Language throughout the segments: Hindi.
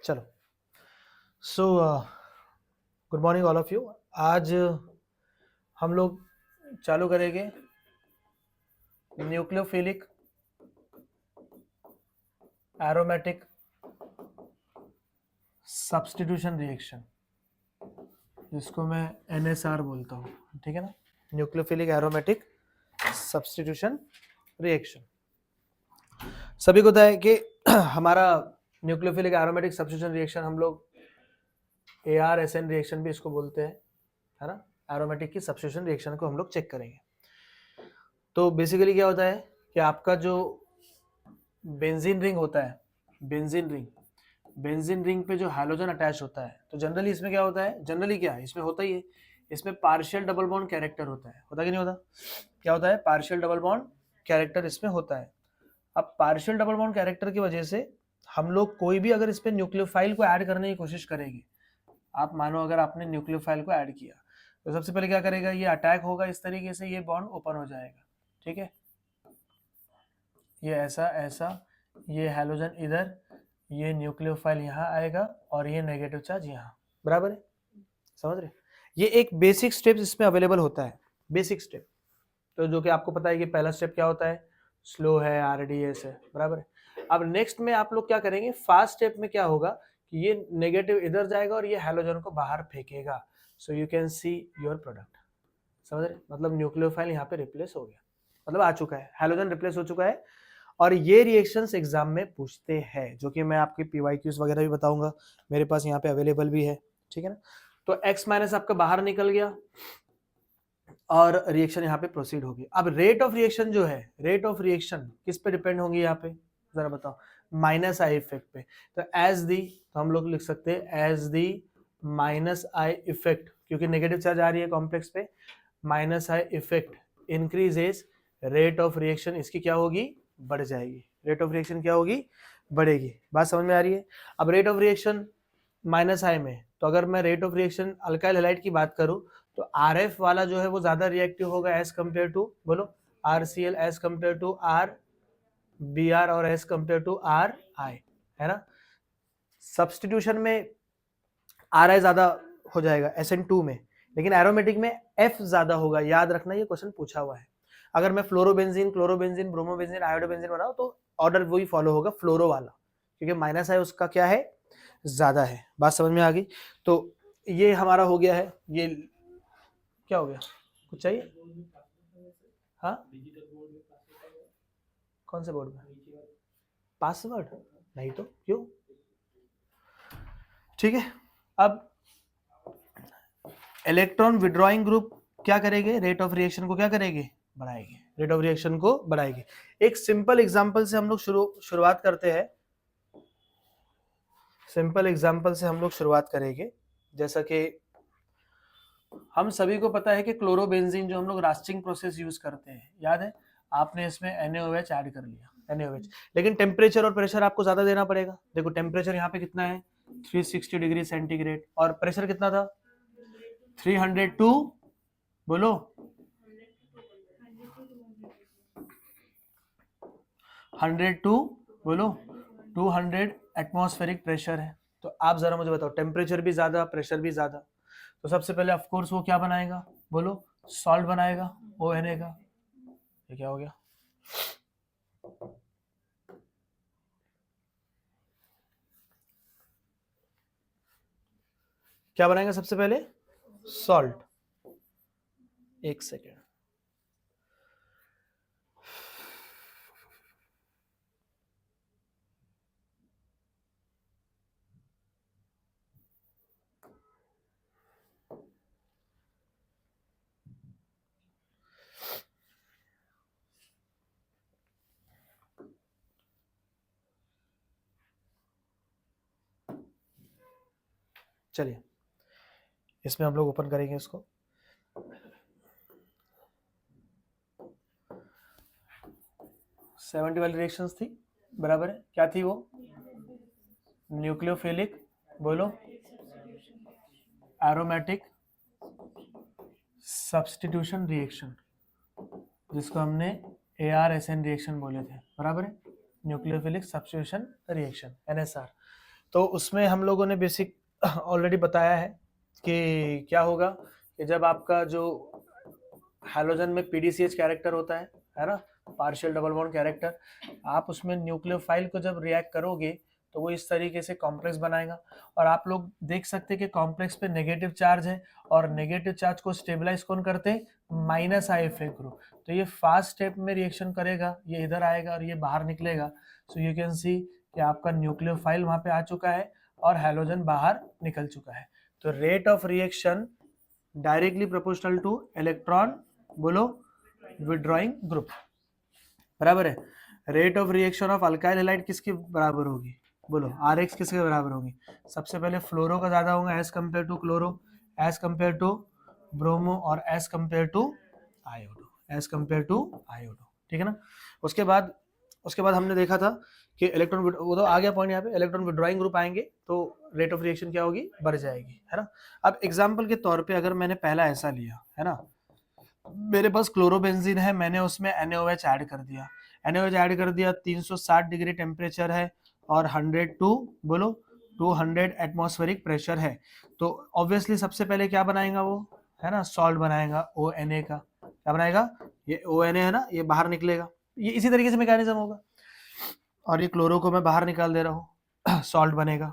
चलो, so good morning all of you. आज हम लोग चालू करेंगे न्यूक्लियोफिलिक एरोमेटिक सब्स्टिट्यूशन रिएक्शन, जिसको मैं NSR बोलता हूँ, ठीक है ना। Nucleophilic aromatic substitution reaction. सभी को पता है कि हमारा न्यूक्लियोफिलिक एरोमेटिक सब्स्टिट्यूशन रिएक्शन हम लोग AR-SN रिएक्शन भी इसको बोलते हैं, है ना। एरोमेटिक की सब्स्टिट्यूशन रिएक्शन को हम लोग चेक करेंगे। तो बेसिकली क्या होता है कि आपका जो बेंजीन रिंग होता है, बेंजीन रिंग पे जो हैलोजन अटैच होता है, तो जनरली इसमें क्या होता है, जनरली क्या है इसमें होता ही है, इसमें पार्शियल डबल बॉन्ड कैरेक्टर होता है, होता कि नहीं होता। क्या होता है, पार्शियल डबल बॉन्ड कैरेक्टर इसमें होता है। अब पार्शियल डबल बॉन्ड कैरेक्टर की वजह से हम लोग कोई भी अगर इस पे न्यूक्लियोफाइल को ऐड करने की कोशिश करेंगे, आप मानो अगर आपने न्यूक्लियोफाइल को ऐड किया तो सबसे पहले क्या करेगा, ये अटैक होगा इस तरीके से, ये बॉन्ड ओपन हो जाएगा, ठीक है। ये ऐसा ऐसा, ये हैलोजन इधर, ये न्यूक्लियोफाइल यहाँ आएगा और ये नेगेटिव चार्ज यहाँ, बराबर है, समझ रहे। ये एक बेसिक स्टेप इसमें अवेलेबल होता है, बेसिक स्टेप। तो जो कि आपको पता है कि पहला स्टेप क्या होता है, स्लो है, RDS है, बराबर है। अब नेक्स्ट में आप लोग क्या करेंगे, फास्ट स्टेप में क्या होगा कि ये नेगेटिव इधर जाएगा और ये हैलोजन को बाहर फेंकेगा। So you can see your product, समझ रहे। मतलब न्यूक्लियोफाइल यहाँ पे रिप्लेस हो गया, मतलब आ चुका है, हैलोजन रिप्लेस हो चुका है। और ये रिएक्शंस एग्जाम में पूछते हैं, जो कि मैं आपके PYQs वगैरह भी बताऊंगा, मेरे पास यहाँ पे अवेलेबल भी है, ठीक है ना। तो X माइनस आपका बाहर निकल गया और रिएक्शन यहाँ पे प्रोसीड होगी। अब रेट ऑफ रिएक्शन जो है, रेट ऑफ रिएक्शन किस पे डिपेंड होंगी यहाँ पे, जरा बताओ, माइनस आई इफेक्ट पे। तो एज दी, तो हम लोग लिख सकते हैं as the minus I effect, क्योंकि नेगेटिव चार्ज आ रही है कॉम्प्लेक्स पे, minus I effect increases rate of reaction, इसकी क्या होगी, बढ़ जाएगी। रेट ऑफ रिएक्शन क्या होगी, बढ़ेगी। बात समझ में आ रही है। अब रेट ऑफ रिएक्शन माइनस आई में, तो अगर मैं rate of reaction alkyl halide की बात करूं तो RF वाला जो है वो ज्यादा रिएक्टिव होगा एज कंपेयर टू, बोलो, RCl as compare to RBr और एज कंपेयर टू RI, है ना। सब्स्टिट्यूशन में RI ज्यादा हो जाएगा SN2 में, लेकिन एरोमेटिक में F ज्यादा होगा, याद रखना, ये क्वेश्चन पूछा हुआ है। अगर मैं फ्लोरोबेंजीन, क्लोरोबेंजीन, ब्रोमोबेंजीन, आयोडोबेंजीन बनाऊं तो ऑर्डर वही फॉलो होगा, फ्लोरो वाला, क्योंकि माइनस है उसका क्या है, ज्यादा है। बात समझ में आ गई। तो ये हमारा हो गया है, ये क्या हो गया, कुछ चाहिए, हाँ, कौन से बोर्ड में, पासवर्ड नहीं तो क्यों, ठीक है। अब इलेक्ट्रॉन विड्रॉइंग ग्रुप क्या करेंगे, रेट ऑफ रिएक्शन को क्या करेंगे, बढ़ाएंगे, रेट ऑफ रिएक्शन को बढ़ाएंगे। एक सिंपल एग्जांपल से हम लोग शुरुआत करते हैं, सिंपल एग्जांपल से हम लोग शुरुआत करेंगे। जैसा कि हम सभी को पता है कि क्लोरोबेंजीन जो हम लोग रास्टिंग प्रोसेस यूज करते हैं, याद है, आपने इसमें NaOH ऐड कर लिया, NaOH, लेकिन टेम्परेचर और प्रेशर आपको ज्यादा देना पड़ेगा। देखो टेम्परेचर यहाँ पे कितना है, 360 डिग्री सेंटीग्रेड, और प्रेशर कितना था, 302, बोलो, 102, बोलो, 200 एटमॉस्फेरिक प्रेशर है। तो आप जरा मुझे बताओ, टेम्परेचर भी ज्यादा, प्रेशर भी ज्यादा, तो सबसे पहले ऑफ कोर्स वो क्या बनाएगा, बोलो, सॉल्ट बनाएगा, ONA का। ये क्या हो गया, क्या बनाएगा सबसे पहले, सॉल्ट। एक सेकेंड, चलिए इसमें हम लोग ओपन करेंगे इसको। सेवेंटी वाली रिएक्शंस थी, बराबर है, क्या थी वो, न्यूक्लियोफिलिक, बोलो, एरोमेटिक सब्स्टिट्यूशन रिएक्शन, जिसको हमने AR-SN रिएक्शन बोले थे, बराबर है, न्यूक्लियोफिलिक सब्स्टिट्यूशन रिएक्शन, NSR। तो उसमें हम लोगों ने बेसिक ऑलरेडी बताया है कि क्या होगा कि जब आपका जो हैलोजन में पीडीसीएच कैरेक्टर होता है ना, पार्शियल डबल बॉन्ड कैरेक्टर, आप उसमें न्यूक्लियोफाइल को जब रिएक्ट करोगे तो वो इस तरीके से कॉम्प्लेक्स बनाएगा। और आप लोग देख सकते हैं कि कॉम्प्लेक्स पे नेगेटिव चार्ज है और नेगेटिव चार्ज को स्टेबलाइज कौन करते हैं, माइनस आईएफए ग्रुप। तो ये फास्ट स्टेप में रिएक्शन करेगा, ये इधर आएगा और ये बाहर निकलेगा। सो यू कैन सी कि आपका न्यूक्लियोफाइल वहां पे आ चुका है और हैलोजन बाहर निकल चुका है। तो rate of reaction directly proportional two electron, बोलो, विड्रॉइंग ग्रुप, बराबर है। Rate of reaction of alkyl halide किसके बराबर होगी, बोलो, RX किसके बराबर होगी। सबसे पहले फ्लोरो का ज्यादा होगा as compare to chloro, as compare to bromo और as compare to iodo, as compare to iodo, ठीक है ना। उसके बाद हमने देखा था कि इलेक्ट्रॉन, वो तो आ गया पॉइंट यहाँ पे, इलेक्ट्रॉन विड्रॉइंग ग्रुप आएंगे तो रेट ऑफ रिएक्शन क्या होगी, बढ़ जाएगी, है ना। अब एग्जाम्पल के तौर पे अगर मैंने पहला ऐसा लिया है ना, मेरे पास क्लोरोबेंजीन है, मैंने उसमें NaOH ऐड कर दिया, NaOH ऐड कर दिया, 360 डिग्री टेम्परेचर है और 100 टू, बोलो, 200 एटमॉस्फेरिक प्रेशर है। तो ऑब्वियसली सबसे पहले क्या बनाएगा वो, है ना, सॉल्ट बनाएगा ONA का। क्या बनाएगा, ये ONA है ना, ये बाहर निकलेगा, ये इसी तरीके से मैकेनिज्म होगा। और ये क्लोरो को मैं बाहर निकाल दे रहा हूँ, सॉल्ट बनेगा।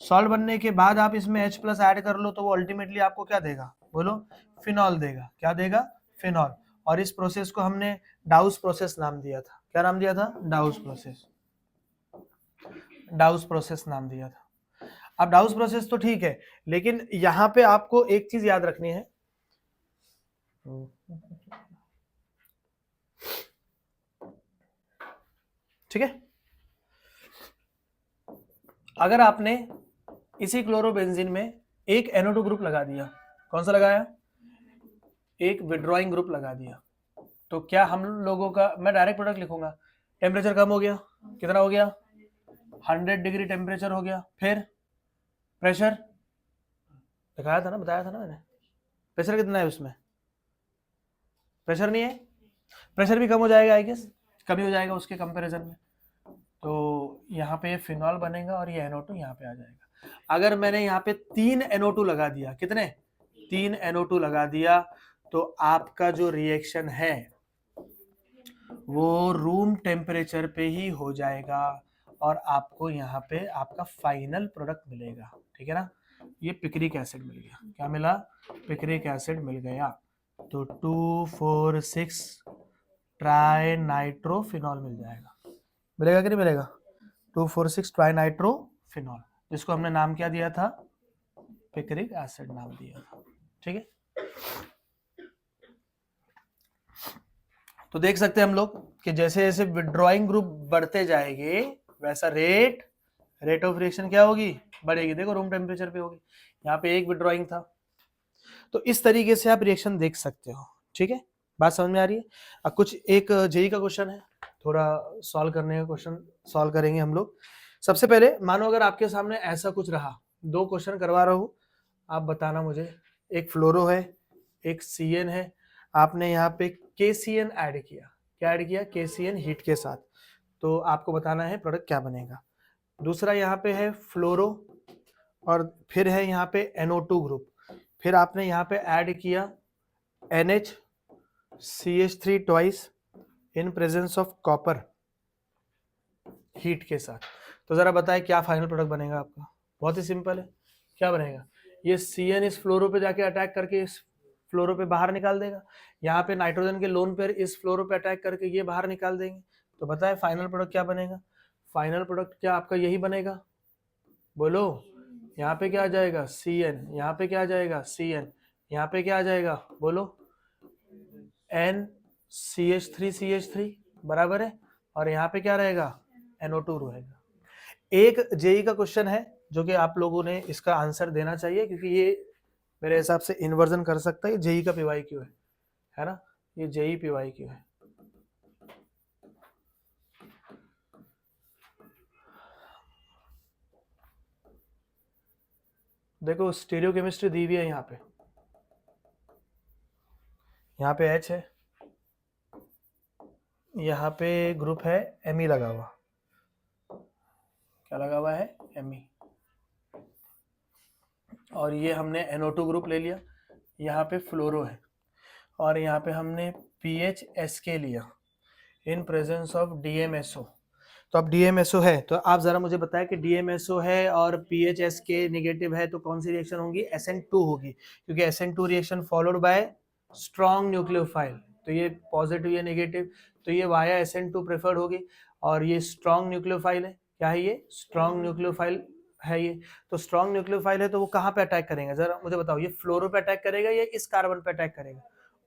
सॉल्ट बनने के बाद आप इसमें H+ ऐड कर लो तो वो अल्टीमेटली आपको क्या देगा, बोलो, फिनॉल देगा। क्या देगा, फिनॉल। और इस प्रोसेस को हमने डाउस प्रोसेस नाम दिया था। क्या नाम दिया था, डाउस प्रोसेस, डाउस प्रोसेस नाम दिया था। अब डाउस प्रोसेस तो ठीक है, लेकिन यहां पे आपको एक चीज याद रखनी है, ठीक है। अगर आपने इसी क्लोरोबेंजीन में एक NO2 ग्रुप लगा दिया, कौन सा लगाया, एक विड्रॉइंग ग्रुप लगा दिया, तो क्या हम लोगों का, मैं डायरेक्ट प्रोडक्ट लिखूंगा, टेम्परेचर कम हो गया, कितना हो गया, 100 डिग्री टेम्परेचर हो गया। फिर प्रेशर दिखाया था ना, बताया था ना मैंने, प्रेशर कितना है उसमें, प्रेशर नहीं है, प्रेशर भी कम हो जाएगा, आई गेस कम ही हो जाएगा उसके कंपैरिजन में। तो यहाँ पे फिनॉल बनेगा और ये NO2 यहाँ पे आ जाएगा। अगर मैंने यहाँ पे 3 NO2 लगा दिया, कितने, 3 NO2 लगा दिया, तो आपका जो रिएक्शन है वो रूम टेम्परेचर पे ही हो जाएगा और आपको यहाँ पे आपका फाइनल प्रोडक्ट मिलेगा, ठीक है ना। ये पिक्रिक एसिड मिल गया, क्या मिला, पिक्रिक एसिड मिल गया। तो 2,4,6 ट्राई नाइट्रोफिनॉल मिल जाएगा, मिलेगा कि नहीं मिलेगा, 2,4,6 ट्राई नाइट्रोफिनॉल, जिसको हमने नाम क्या दिया था, पिक्रिक एसिड नाम दिया था, ठीक है। तो देख सकते हैं हम लोग कि जैसे जैसे विड्रॉइंग ग्रुप बढ़ते जाएंगे वैसा रेट ऑफ रिएक्शन क्या होगी, बढ़ेगी। देखो रूम टेम्परेचर पे होगी, यहाँ पे एक विड्रॉइंग था। तो इस तरीके से आप रिएक्शन देख सकते हो, ठीक है, बात समझ में आ रही है। अब कुछ एक जेई का क्वेश्चन है, थोड़ा सॉल्व करने का क्वेश्चन सॉल्व करेंगे हम लोग। सबसे पहले मानो अगर आपके सामने ऐसा कुछ रहा, 2 क्वेश्चन करवा रहा हूँ, आप बताना मुझे, एक फ्लोरो है, एक CN है, आपने यहाँ पे KCN ऐड किया, क्या ऐड किया, KCN हीट के साथ, तो आपको बताना है प्रोडक्ट क्या बनेगा। दूसरा यहाँ पे है फ्लोरो और फिर है यहाँ पे NO2 ग्रुप, फिर आपने यहाँ पे ऐड किया NHCH3 twice in presence of copper heat के साथ। तो जरा बताएं क्या फाइनल प्रोडक्ट बनेगा आपका, बहुत ही सिंपल है, क्या बनेगा, ये CN इस फ्लोरो पे जाके अटैक करके इस फ्लोरो पे बाहर निकाल देगा, यहाँ पे नाइट्रोजन के लोन पेयर इस फ्लोरो पे अटैक करके ये बाहर निकाल देंगे। तो बताएं फाइनल प्रोडक्ट क्या बनेगा, फाइनल प्रोडक्ट क्या आपका यही बनेगा, बोलो, यहाँ पे क्या आ जाएगा CN, यहाँ पे क्या आ जाएगा CN, यहाँ पे क्या आ जाएगा, बोलो, NCH3CH3 बराबर है, और यहाँ पे क्या रहेगा, NO2 रहेगा। एक जेई का क्वेश्चन है जो कि आप लोगों ने इसका आंसर देना चाहिए, क्योंकि ये मेरे हिसाब से इन्वर्जन कर सकता है, जेई का PYQ है ना, ये जेई PYQ है। देखो स्टीरियोकेमिस्ट्री दी हुई है, यहाँ पे H है, यहाँ पे ग्रुप है Me लगा हुआ, क्या लगा हुआ है, Me। और ये हमने NO2 ग्रुप ले लिया, यहाँ पे फ्लोरो है, और यहाँ पे हमने PHSK लिया इन प्रेजेंस ऑफ DMSO। तो अब DMSO है, तो आप जरा मुझे बताएं कि DMSO है और PHSK नेगेटिव है तो कौन सी रिएक्शन होगी? SN2 होगी, क्योंकि SN2 reaction followed by strong nucleophile, तो ये पॉजिटिव या नेगेटिव, तो ये वाया SN2 प्रेफर्ड होगी, और ये स्ट्रॉन्ग न्यूक्लियोफाइल है। क्या है ये? स्ट्रॉन्ग न्यूक्लियोफाइल है ये। तो स्ट्रॉन्ग न्यूक्लियोफाइल है तो वो कहाँ पे अटैक करेंगे? जरा मुझे बताओ, ये फ्लोरो पे अटैक करेगा या इस कार्बन पे अटैक करेगा?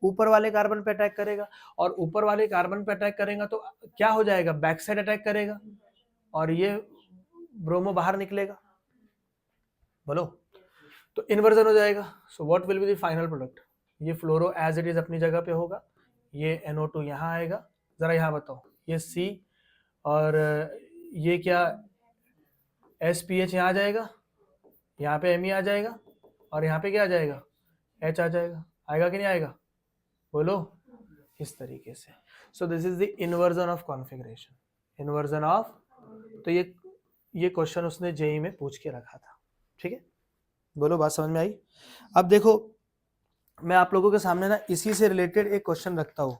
ऊपर वाले कार्बन पे अटैक करेगा, और ऊपर वाले कार्बन पे अटैक करेगा तो क्या हो जाएगा? बैक साइड अटैक करेगा, और ये ब्रोमो बाहर निकलेगा। बोलो, तो इन्वर्जन हो जाएगा। So what will be the final product? ये फ्लोरो एज इट इज अपनी जगह पे होगा, ये NO2 यहाँ आएगा। जरा यहाँ बताओ, ये C और ये क्या SPH यहाँ आ जाएगा, यहाँ पे Me आ जाएगा, और यहाँ पे क्या आ जाएगा? H आ जाएगा। आएगा कि नहीं आएगा? बोलो, इस तरीके से। सो this is the inversion of configuration, inversion of. तो ये क्वेश्चन उसने जेई में पूछ के रखा था। ठीक है, बोलो, बात समझ में आई? अब देखो, मैं आप लोगों के सामने ना इसी से रिलेटेड एक क्वेश्चन रखता हूँ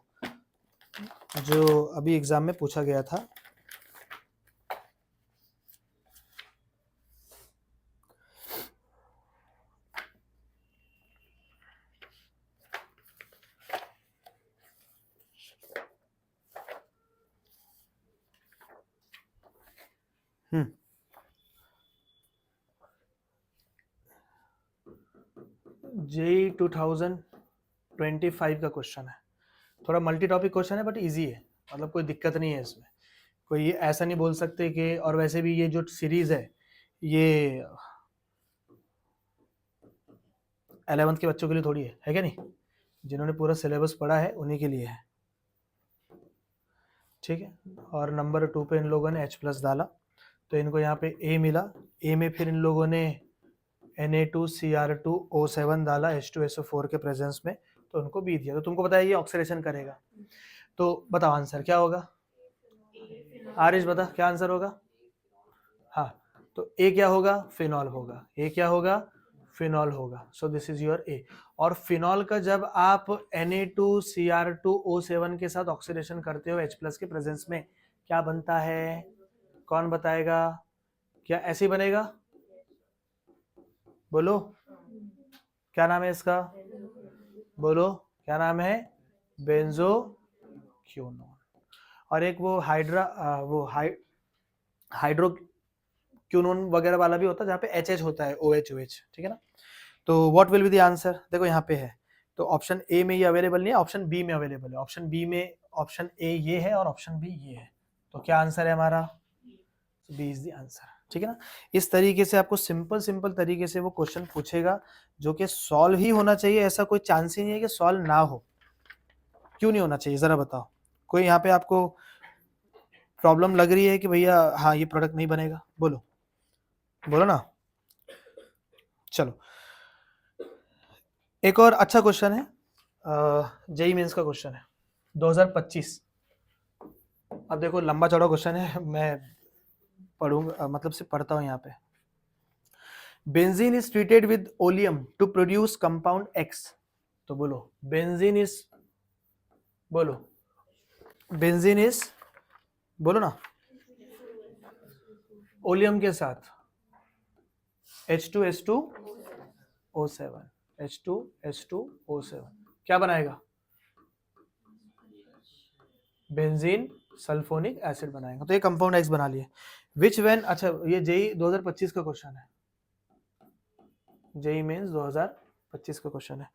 जो अभी एग्जाम में पूछा गया था। जेई 2025 का क्वेश्चन है, थोड़ा मल्टी टॉपिक क्वेश्चन है बट इजी है, मतलब कोई दिक्कत नहीं है इसमें, कोई ऐसा नहीं बोल सकते कि। और वैसे भी ये जो सीरीज है ये 11th के बच्चों के लिए थोड़ी है क्या नहीं? जिन्होंने पूरा सिलेबस पढ़ा है उन्हीं के लिए है। ठीक है, और नंबर 2 पे इन लोगों ने H+ डाला, तो इनको यहाँ पे A मिला। A में फिर इन लोगों ने Na2Cr2O7 डाला H2SO4 के प्रेजेंस में, तो उनको B दिया। तो तुमको पता है ये ऑक्सीडेशन करेगा, तो बताओ आंसर क्या होगा? आरिश बता, क्या आंसर होगा? हाँ, तो A क्या होगा? फिनॉल होगा। A क्या होगा? फिनॉल होगा। सो दिस इज योर A। और फिनॉल का जब आप Na2Cr2O7 के साथ ऑक्सीडेशन करते हो H+ के प्रेजेंस में, क्या बनता है? कौन बताएगा? क्या ऐसे ही बनेगा? बोलो, क्या नाम है इसका? बोलो, क्या नाम है? बेंजोक्विनोन। और एक वो हाइड्रोक्विनोन वगैरह वाला भी होता है जहाँ पे HH होता है, OH। ठीक है ना? तो what will be the answer? देखो यहाँ पे है, तो ऑप्शन ए में ये अवेलेबल नहीं है, ऑप्शन बी में अवेलेबल है। ऑप्शन बी में ऑप्शन ए ये है और ऑप्शन बी ये है, तो क्या आंसर है हमारा? B is the answer. ठीक है ना? इस तरीके से आपको सिंपल तरीके से वो क्वेश्चन पूछेगा, जो कि सॉल्व ही होना चाहिए, ऐसा कोई चांस ही नहीं है कि सॉल्व ना हो। क्यों नहीं होना चाहिए, जरा बताओ। कोई यहाँ पे आपको प्रॉब्लम लग रही है कि भैया हाँ ये प्रोडक्ट नहीं बनेगा? बोलो, बोलो ना। चलो, एक और अच्छा क्वेश्चन है, जेई मेंस का क्वेश्चन है 2025। अब देखो, लंबा चौड़ा क्वेश्चन है, मैं पढ़ूंगा, मतलब से पढ़ता हूँ यहाँ पे। Benzene is treated with oleum to produce compound X। तो बोलो, बेंजीन इज, बोलो, बेंजीन इज, बोलो ना, ओलियम के साथ H2S2O7, H2S2O7 क्या बनाएगा? बेंजीन सल्फोनिक एसिड बनाएगा, तो ये कंपाउंड X बना लिए। विच व्हेन, अच्छा ये जेई 2025 का क्वेश्चन है, जेई मेंस 2025 का क्वेश्चन है।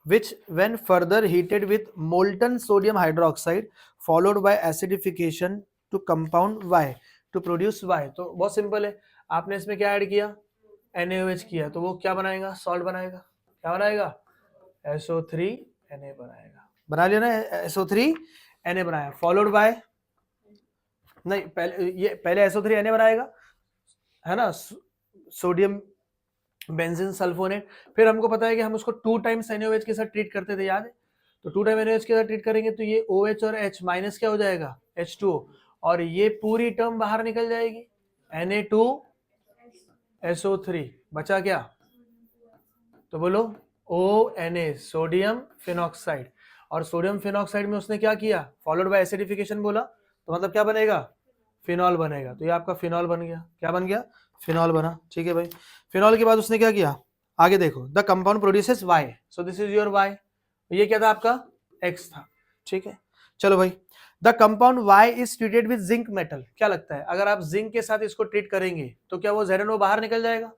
Which when further heated with molten sodium hydroxide followed by acidification to compound Y to produce Y। तो बहुत सिंपल है, आपने इसमें क्या ऐड किया? NaOH किया, तो वो क्या बनाएगा? सॉल्ट बनाएगा। क्या बनाएगा? SO3Na बनाएगा। बना लिया ना, SO3Na बनाया, फॉलोड बाय, नहीं पहले SO3Na बनाएगा, है ना, सोडियम बेंजीन सल्फोनेट। फिर हमको पता है कि हम उसको 2 टाइम्स NaOH के साथ ट्रीट करते थे, याद है? तो 2 टाइम NaOH के साथ ट्रीट करेंगे तो ये OH और H माइनस क्या हो जाएगा? H2O, और ये पूरी टर्म बाहर निकल जाएगी, Na2 SO3 बचा क्या, तो बोलो ONA, सोडियम फिनॉक्साइड। और सोडियम फिनॉक्साइड में उसने क्या किया, फॉलोड बाय एसिडिफिकेशन बोला, तो मतलब क्या बनेगा, फिनॉल बनेगा। तो ये आपका फिनॉल बन गया, क्या बन गया, फिनॉल बना। ठीक है भाई, फिनॉल के बाद उसने क्या किया, आगे देखो, the compound produces Y, so this is your Y, ये क्या था आपका X था। ठीक है, चलो भाई, the compound Y is treated with zinc metal, क्या लगता है अगर आप जिंक के साथ इसको ट्रीट करेंगे तो क्या वो ZNO बाहर निकल जाएगा,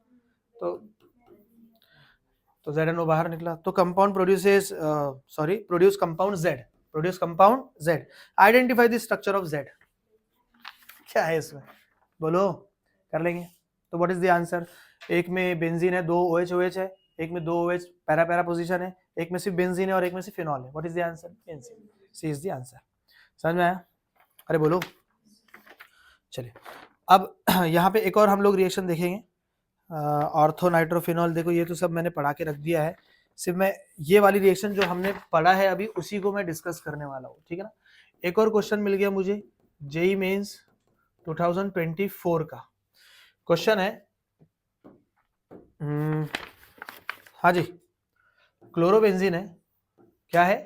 तो ZNO बाहर निकला, तो compound produces produce compound Z, produce compound Z, identify the structure of Z, क्या है इसमें, बोलो, कर लेंगे। तो व्हाट इज द आंसर, एक में बेंजीन है, 2 OH OH है, एक में 2 OH पैरा पैरा पोजीशन है, एक में सिर्फ बेंजीन है और एक में सिर्फ फिनॉल है। What is the answer, benzene, C is the answer. समझ में आया, अरे बोलो। चलिए अब यहाँ पे एक और हम लोग रिएक्शन देखेंगे, ऑर्थो नाइट्रोफिनॉल। देखो ये तो सब मैंने पढ़ा के रख दिया है, सिर्फ मैं ये वाली रिएक्शन जो हमने पढ़ा है अभी उसी को मैं डिस्कस करने वाला हूँ। ठीक है ना, एक और क्वेश्चन मिल गया मुझे, जेई मेंस 2024 का क्वेश्चन है। हाँ जी, क्लोरोबेंजीन है, क्या है,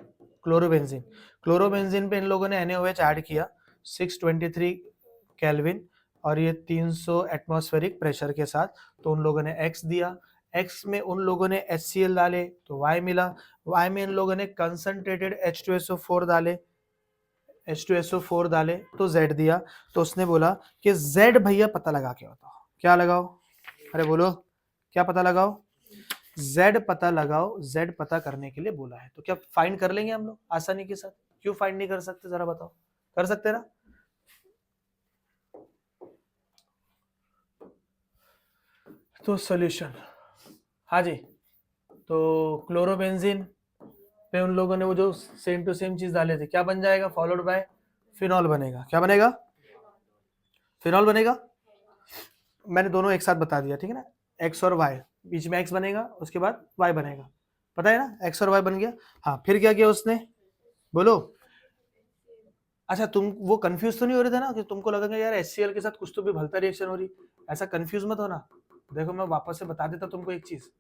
क्लोरोबेंजीन। क्लोरोबेंजीन पे इन लोगों ने NaOH ऐड किया 623 केल्विन और ये 300 एटमॉस्फेरिक प्रेशर के साथ, तो उन लोगों ने X दिया, X में उन लोगों ने HCl डाले तो Y मिला, Y में इन लोगों ने कंसंट्रेटेड H2SO4 डाले, H2SO4 डाले तो Z दिया। तो उसने बोला कि Z भैया पता लगा के बताओ, क्या लगाओ, अरे बोलो, क्या पता लगाओ, Z पता लगाओ, Z पता करने के लिए बोला है। तो क्या फाइंड कर लेंगे हम लोग आसानी के साथ, क्यों फाइंड नहीं कर सकते, जरा बताओ, कर सकते ना। तो सॉल्यूशन, हाँ जी, तो क्लोरोबेंजीन पे उन लोगों ने वो जो सेम टू सेम चीज डाले थे, क्या बन जाएगा, फॉलोड बाय फिनॉल बनेगा, क्या बनेगा, फिनॉल बनेगा। मैंने दोनों एक साथ बता दिया, ठीक है ना, X और Y, बीच में X बनेगा उसके बाद Y बनेगा, पता है ना, X और Y बन गया। हाँ, फिर क्या किया उसने, बोलो। अच्छा, तुम वो कंफ्यूज तो नहीं हो रहे थे ना, कि तुमको लगा यार HCl के साथ कुछ तो भी भलता रिएक्शन हो रही, ऐसा कंफ्यूज मत होना। देखो मैं वापस से बता देता तुमको एक चीज,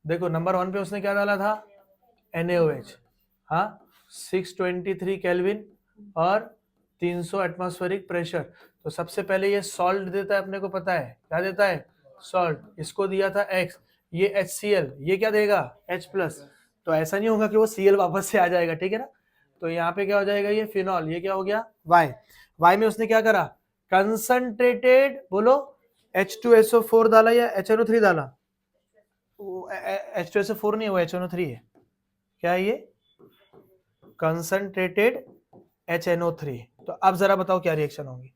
देखो नंबर 1 पे उसने क्या डाला था, NaOH, हाँ 623 केल्विन और 300 एटमॉस्फेरिक प्रेशर। तो सबसे पहले ये सॉल्ट देता है, अपने को पता है क्या देता है, सॉल्ट, इसको दिया था X, ये HCl, ये क्या देगा H+, तो ऐसा नहीं होगा कि वो Cl वापस से आ जाएगा, ठीक है ना। तो यहाँ पे क्या हो जाएगा, ये फिनॉल, ये क्या हो गया Y में उसने क्या करा, कंसंट्रेटेड, बोलो, H2SO4 डाला या HNO3 डाला, H2SO4 नहीं, वो HNO3 है, क्या है ये, कंसंट्रेटेड HNO3। तो अब जरा बताओ क्या रिएक्शन होगी,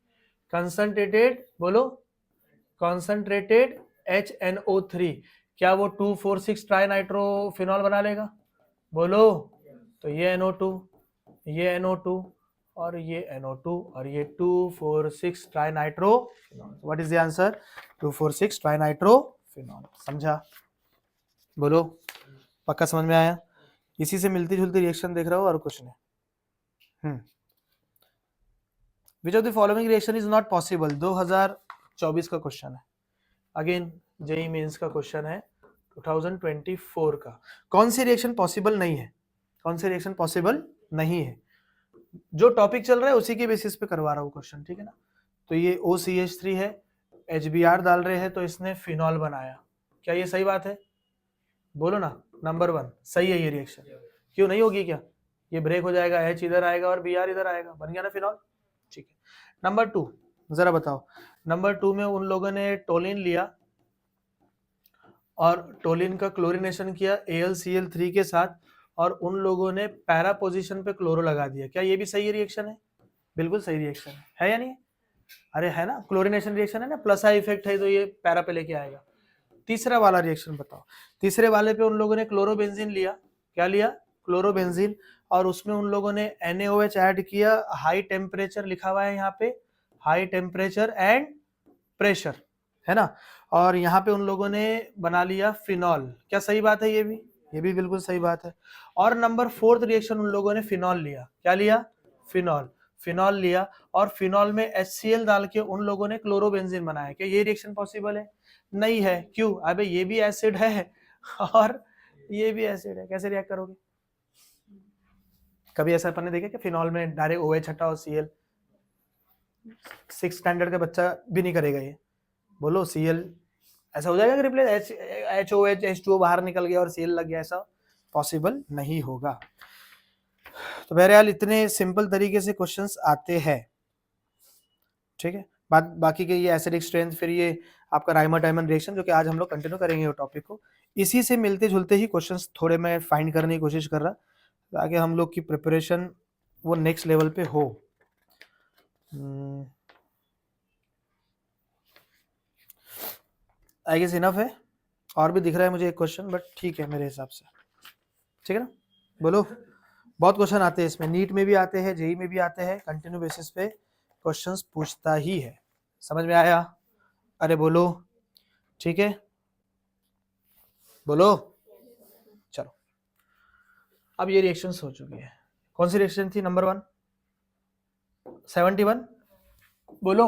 कंसंट्रेटेड, बोलो, कंसंट्रेटेड HNO3, क्या वो 2,4,6 ट्राई नाइट्रोफिनॉल बना लेगा, बोलो। तो ये NO2, ये NO2 और ये NO2 और ये 2,4,6 try nitrophenol. What is the answer, 2,4,6 try nitrophenol. समझा, बोलो, पक्का समझ में आया। इसी से मिलती जुलती रिएक्शन देख रहा हो और कुछ नहीं। Which of the following reaction is not possible, 2024 का क्वेश्चन है, अगेन जेई मेंस का क्वेश्चन है 2024 का। कौन सी रिएक्शन पॉसिबल नहीं है, कौन सी रिएक्शन पॉसिबल नहीं है, जो टॉपिक चल रहा है उसी के बेसिस पे करवा रहा हूँ क्वेश्चन, ठीक है ना। तो ये OCH3 है, HBr डाल रहे हैं तो इसने फिनॉल बनाया, क्या ये सही बात है, बोलो ना, नंबर 1 सही है ये रिएक्शन, क्यों नहीं होगी, क्या ये ब्रेक हो जाएगा, H इधर आएगा और Br इधर आएगा, बन गया ना फिनॉल, ठीक है। नंबर 2 जरा बताओ, नंबर 2 में उन लोगों ने टोलिन लिया और टोलिन का क्लोरीनेशन किया AlCl3 के साथ और उन लोगों ने पैरा पोजीशन पे क्लोरो लगा दिया, क्या ये भी सही रिएक्शन है, बिल्कुल सही रिएक्शन है या नहीं, अरे है ना, क्लोरीनेशन रिएक्शन है ना, प्लस आई इफेक्ट है तो ये पैरा पे लेके आएगा। तीसरा वाला रिएक्शन बताओ, तीसरे वाले पे उन लोगों ने क्लोरोबेंजीन लिया, क्या लिया, क्लोरोबेंजीन, और उसमें उन लोगों ने NaOH ऐड किया, हाई टेम्परेचर लिखा हुआ है यहाँ पे, हाई टेम्परेचर एंड प्रेशर, है ना, और यहाँ पे उन लोगों ने बना लिया फिनॉल, क्या सही बात है, ये भी बिल्कुल सही बात है। और नंबर 4th रिएक्शन उन लोगों ने फिनॉल लिया, क्या लिया, फिनॉल, फिनॉल लिया और फिनॉल में HCl डाल के उन लोगों ने क्लोरोबेंजीन बनाया। क्या ये रिएक्शन पॉसिबल है? नहीं है। क्यों? अबे ये भी एसिड है और ये भी एसिड है, कैसे रिएक्ट करोगे? कभी ऐसा अपन ने देखा कि फिनॉल में डायरेक्ट OH हटाओ Cl? 6th स्टैंडर्ड का बच्चा भी नहीं करेगा ये। बोलो Cl ऐसा हो जाएगा कि रिप्लेस HOH H2O बाहर निकल गया और Cl लग गया? ऐसा पॉसिबल नहीं होगा। तो बहरहाल इतने सिंपल तरीके से क्वेश्चंस आते हैं, ठीक है। बाकी के ये एसिडिक स्ट्रेंथ, फिर ये आपका राइमर डायमंड रिएक्शन, जो कि आज हम लोग कंटिन्यू करेंगे वो टॉपिक को। इसी से मिलते जुलते ही क्वेश्चंस थोड़े मैं फाइंड करने की कोशिश कर रहा, ताकि हम लोग की प्रिपरेशन वो नेक्स्ट लेवल पे हो। आई गेस इनफ है। और भी दिख रहा है मुझे एक क्वेश्चन, बट ठीक है मेरे हिसाब से, ठीक है ना? बोलो। बहुत क्वेश्चन आते हैं इसमें, नीट में भी आते हैं, जेई में भी आते हैं, कंटिन्यू बेसिस पे क्वेश्चंस पूछता ही है। समझ में आया? अरे बोलो, ठीक है, बोलो। चलो, अब ये रिएक्शन हो चुकी है। कौन सी रिएक्शन थी? नंबर 1 71, बोलो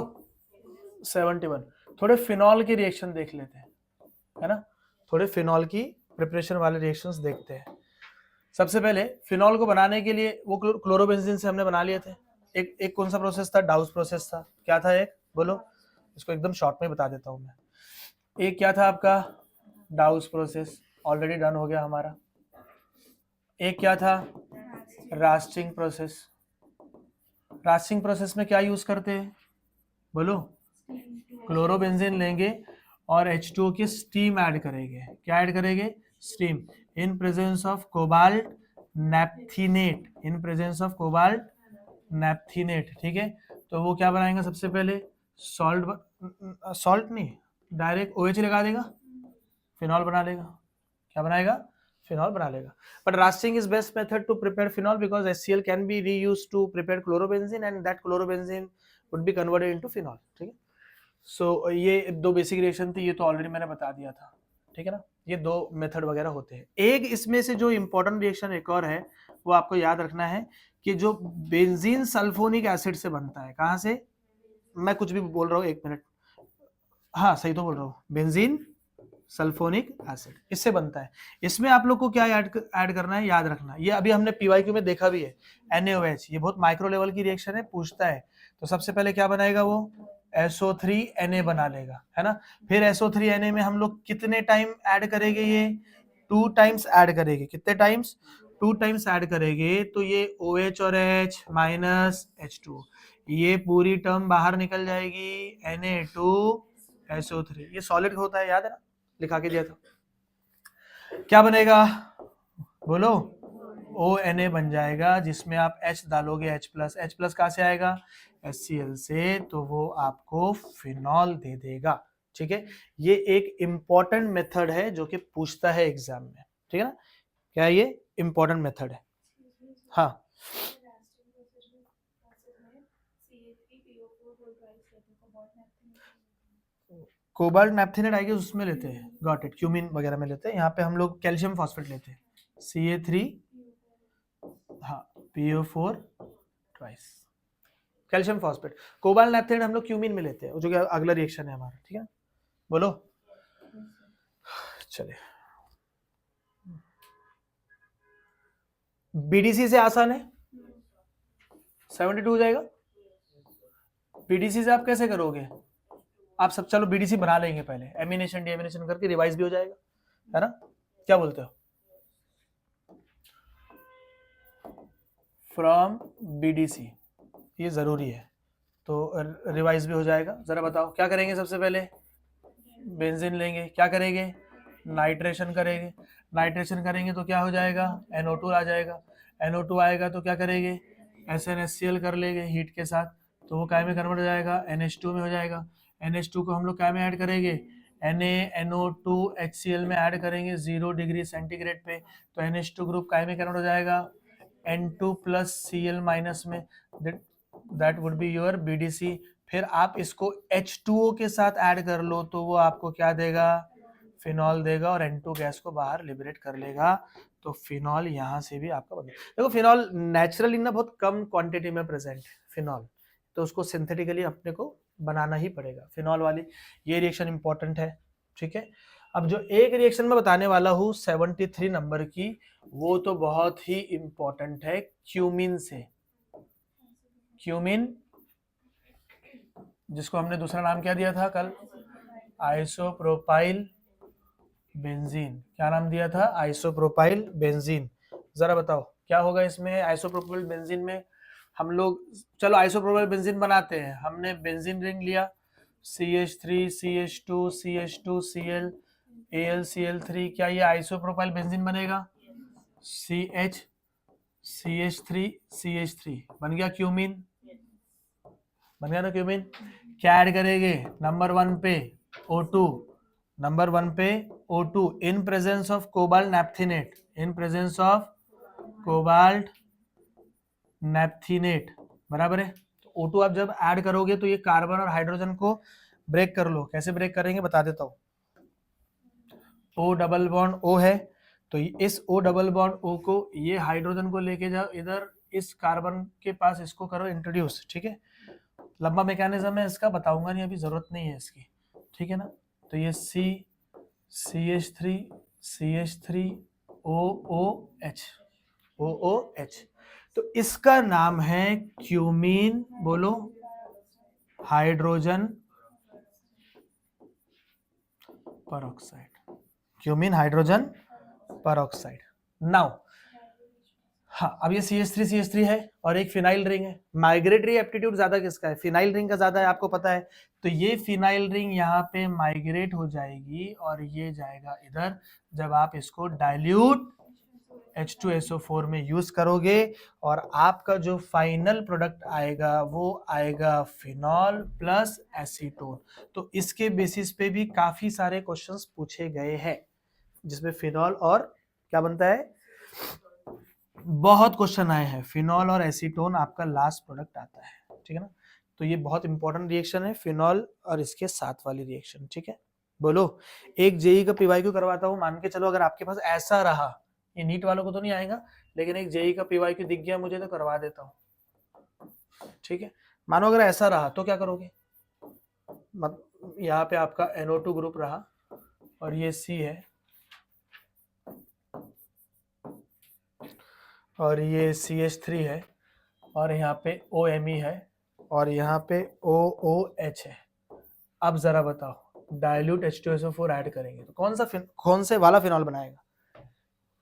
71। थोड़े फिनॉल की रिएक्शन देख लेते हैं, है ना? थोड़े फिनॉल की प्रिपरेशन वाले रिएक्शंस देखते हैं। सबसे पहले फिनॉल को बनाने के लिए वो क्लोरोबेंजीन से हमने बना लिए थे। एक कौन सा प्रोसेस था? डाउस प्रोसेस था। क्या था एक? बोलो। इसको एकदम शॉर्ट में बता देता हूं मैं। एक क्या था आपका? डाउस प्रोसेस, ऑलरेडी डन हो गया हमारा। एक क्या था? रास्टिंग प्रोसेस। रास्टिंग प्रोसेस में क्या यूज करते हैं? बोलो। क्लोरोबेंजीन लेंगे और H2O की स्टीम ऐड करेंगे। क्या ऐड करेंगे? Steam, in presence of cobalt naphthenate, in presence of cobalt naphthenate, ठीक है। तो वो क्या बनाएंगे? सबसे पहले सॉल्ट नहीं, डायरेक्ट OH लगा देगा, फिनॉल बना लेगा। क्या बनाएगा? फिनॉल बना लेगा। But Raschig is best method to prepare phenol because HCl can be reused to prepare chlorobenzene and that chlorobenzene would be converted into phenol, ठीक है। सो ये दो बेसिक रिएक्शन थी, ये तो ऑलरेडी मैंने बता दिया था, ठीक है ना। ये दो मेथड वगैरह होते हैं। एक इसमें से जो इंपॉर्टेंट रिएक्शन एक और है, वो आपको याद रखना है कि जो बेंजीन सल्फोनिक एसिड से बनता है। कहाँ से? मैं कुछ भी बोल रहा हूँ, एक मिनट। हाँ सही तो बोल रहा हूँ, बेंजीन सल्फोनिक एसिड इससे बनता है। इसमें आप लोग को क्या ऐड करना है, याद रखना। ये अभी हमने PYQ में देखा भी है, NaOH। ये बहुत माइक्रो लेवल की रिएक्शन है, पूछता है। तो सबसे पहले क्या बनाएगा वो? SO3Na बना लेगा, है ना। फिर SO3Na में हम लोग कितने टाइम ऐड करेंगे? ये 2 टाइम्स ऐड करेंगे। कितने टाइम्स? 2 टाइम्स ऐड करेंगे। तो ये OH और H माइनस H2O, ये पूरी टर्म बाहर निकल जाएगी, Na2SO3। ये सॉलिड होता है, याद है ना, लिखा के दिया था। क्या बनेगा? बोलो। ONA बन जाएगा, जिसमें आप H डालोगे, H+ कहाँ से आएगा? HCl से, तो वो आपको फिनॉल दे देगा, ठीक है। ये एक इंपॉर्टेंट मेथड है जो कि पूछता है एग्जाम में, ठीक है ना। क्या ये इंपॉर्टेंट मेथड है? हाँ, कोबाल्ट नैप्थेनेट आएगी, उसमें लेते हैं, गॉट इट, क्यूमिन वगैरह में लेते हैं। यहाँ पे हम लोग कैल्शियम फॉस्फेट लेते हैं, Ca3, हाँ, PO4 twice, calcium phosphate. Cobalt naphthenate हम लोग क्यूमिन में लेते हैं, जो कि अगला रिएक्शन है हमारा, ठीक है। बोलो। चलिए, BDC से आसान है, 72 हो जाएगा। BDC से आप कैसे करोगे? आप सब चलो BDC बना लेंगे पहले, एमिनेशन डीएमिनेशन करके रिवाइज भी हो जाएगा, है ना। क्या बोलते हो? फ्रॉम BDC, ये जरूरी है, तो रिवाइज भी हो जाएगा। जरा बताओ क्या करेंगे? सबसे पहले बेंजीन लेंगे, क्या करेंगे? नाइट्रेशन करेंगे। नाइट्रेशन करेंगे तो क्या हो जाएगा? NO2 आ जाएगा। NO2 आएगा तो क्या करेंगे? SnHCl कर लेंगे हीट के साथ, तो वो काय में कन्वर्ट हो जाएगा? NH2 में हो जाएगा। NH2 को हम लोग काय में ऐड करेंगे? NaNO2 HCl में ऐड करेंगे 0 डिग्री सेंटीग्रेड पे, तो NH2 ग्रुप काय में कन्वर्ट हो जाएगा? N2+Cl माइनस में, that would be your BDC। फिर आप इसको H2O के साथ ऐड कर लो, तो वो आपको क्या देगा? फिनॉल देगा और N2 गैस को बाहर लिबरेट कर लेगा, तो फिनॉल यहाँ से भी आपका बनेगा। देखो फिनॉल नेचुरली ना बहुत कम क्वांटिटी में प्रेजेंट है फिनॉल, तो उसको सिंथेटिकली अपने को बनाना ही पड़ेगा फिनॉल वाली। ये रिएक्शन इंपॉर्टेंट है, ठीक है। अब जो एक रिएक्शन में बताने वाला हूँ 73 नंबर की, वो तो बहुत ही इंपॉर्टेंट है क्यूमीन से। क्यूमीन, जिसको हमने दूसरा नाम क्या दिया था कल, आइसोप्रोपाइल बेंजीन। क्या नाम दिया था? Isopropyl benzene. जरा बताओ क्या होगा इसमें आइसोप्रोपाइल बेंजीन में? हम लोग चलो आइसोप्रोपाइल बेंजीन बनाते हैं। हमने बेंजीन रिंग लिया, CH3 CH2 CH2 Cl AlCl3, क्या ये आइसोप्रोपाइल बेंजीन बनेगा? CH CH3 CH3 बन गया क्यूमीन, बन गया ना क्यूमीन। क्या ऐड करेंगे? नंबर 1 पे O2, नंबर 1 पे O2 in presence of cobalt naphthenate, in presence of cobalt naphthenate, बराबर है। तो O2 आप जब ऐड करोगे तो ये कार्बन और हाइड्रोजन को ब्रेक कर लो। कैसे ब्रेक करेंगे बता देता हूँ। O डबल बॉन्ड O है, तो इस O डबल बॉन्ड O को ये हाइड्रोजन को लेके जाओ इधर, इस कार्बन के पास इसको करो इंट्रोड्यूस, ठीक है। लंबा मैकेनिज्म है इसका, बताऊंगा नहीं अभी, जरूरत नहीं है इसकी, ठीक है ना। तो ये CH3 CH3 OOH, OOH, तो इसका नाम है क्यूमीन, बोलो, hydrogen peroxide, cumene hydrogen peroxide. Now हाँ, अब ये CH3 है और एक फिनाइल रिंग है। माइग्रेटरी एप्टीट्यूड ज्यादा किसका है? फिनाइल रिंग का ज्यादा है, आपको पता है। तो ये फिनाइल रिंग यहाँ पे माइग्रेट हो जाएगी और ये जाएगा इधर। जब आप इसको डाइल्यूट H2SO4 में यूज करोगे और आपका जो फाइनल प्रोडक्ट आएगा वो आएगा फिनॉल प्लस एसीटोन। तो इसके बेसिस पे भी काफी सारे क्वेश्चंस पूछे गए हैं, जिसमें फिनॉल और क्या बनता है, बहुत क्वेश्चन आए हैं। फिनॉल और एसीटोन आपका लास्ट प्रोडक्ट आता है, ठीक है ना। तो ये बहुत इंपॉर्टेंट रिएक्शन है, फिनॉल और इसके साथ वाली रिएक्शन, ठीक है। बोलो, एक जेई का पीवाईक्यू करवाता हूँ, मान के चलो अगर आपके पास ऐसा रहा, ये नीट वालों को तो नहीं आएगा, लेकिन एक जेई का पीवाईक्यू दिख गया मुझे तो करवा देता हूँ, ठीक है। मानो अगर ऐसा रहा तो क्या करोगे? यहाँ पे आपका NO2 ग्रुप रहा और ये C है और ये CH3 है और यहाँ पे OMe है और यहाँ पे OOH है। अब जरा बताओ, डाइल्यूट H2SO4 ऐड करेंगे तो कौन से वाला फिनॉल बनाएगा?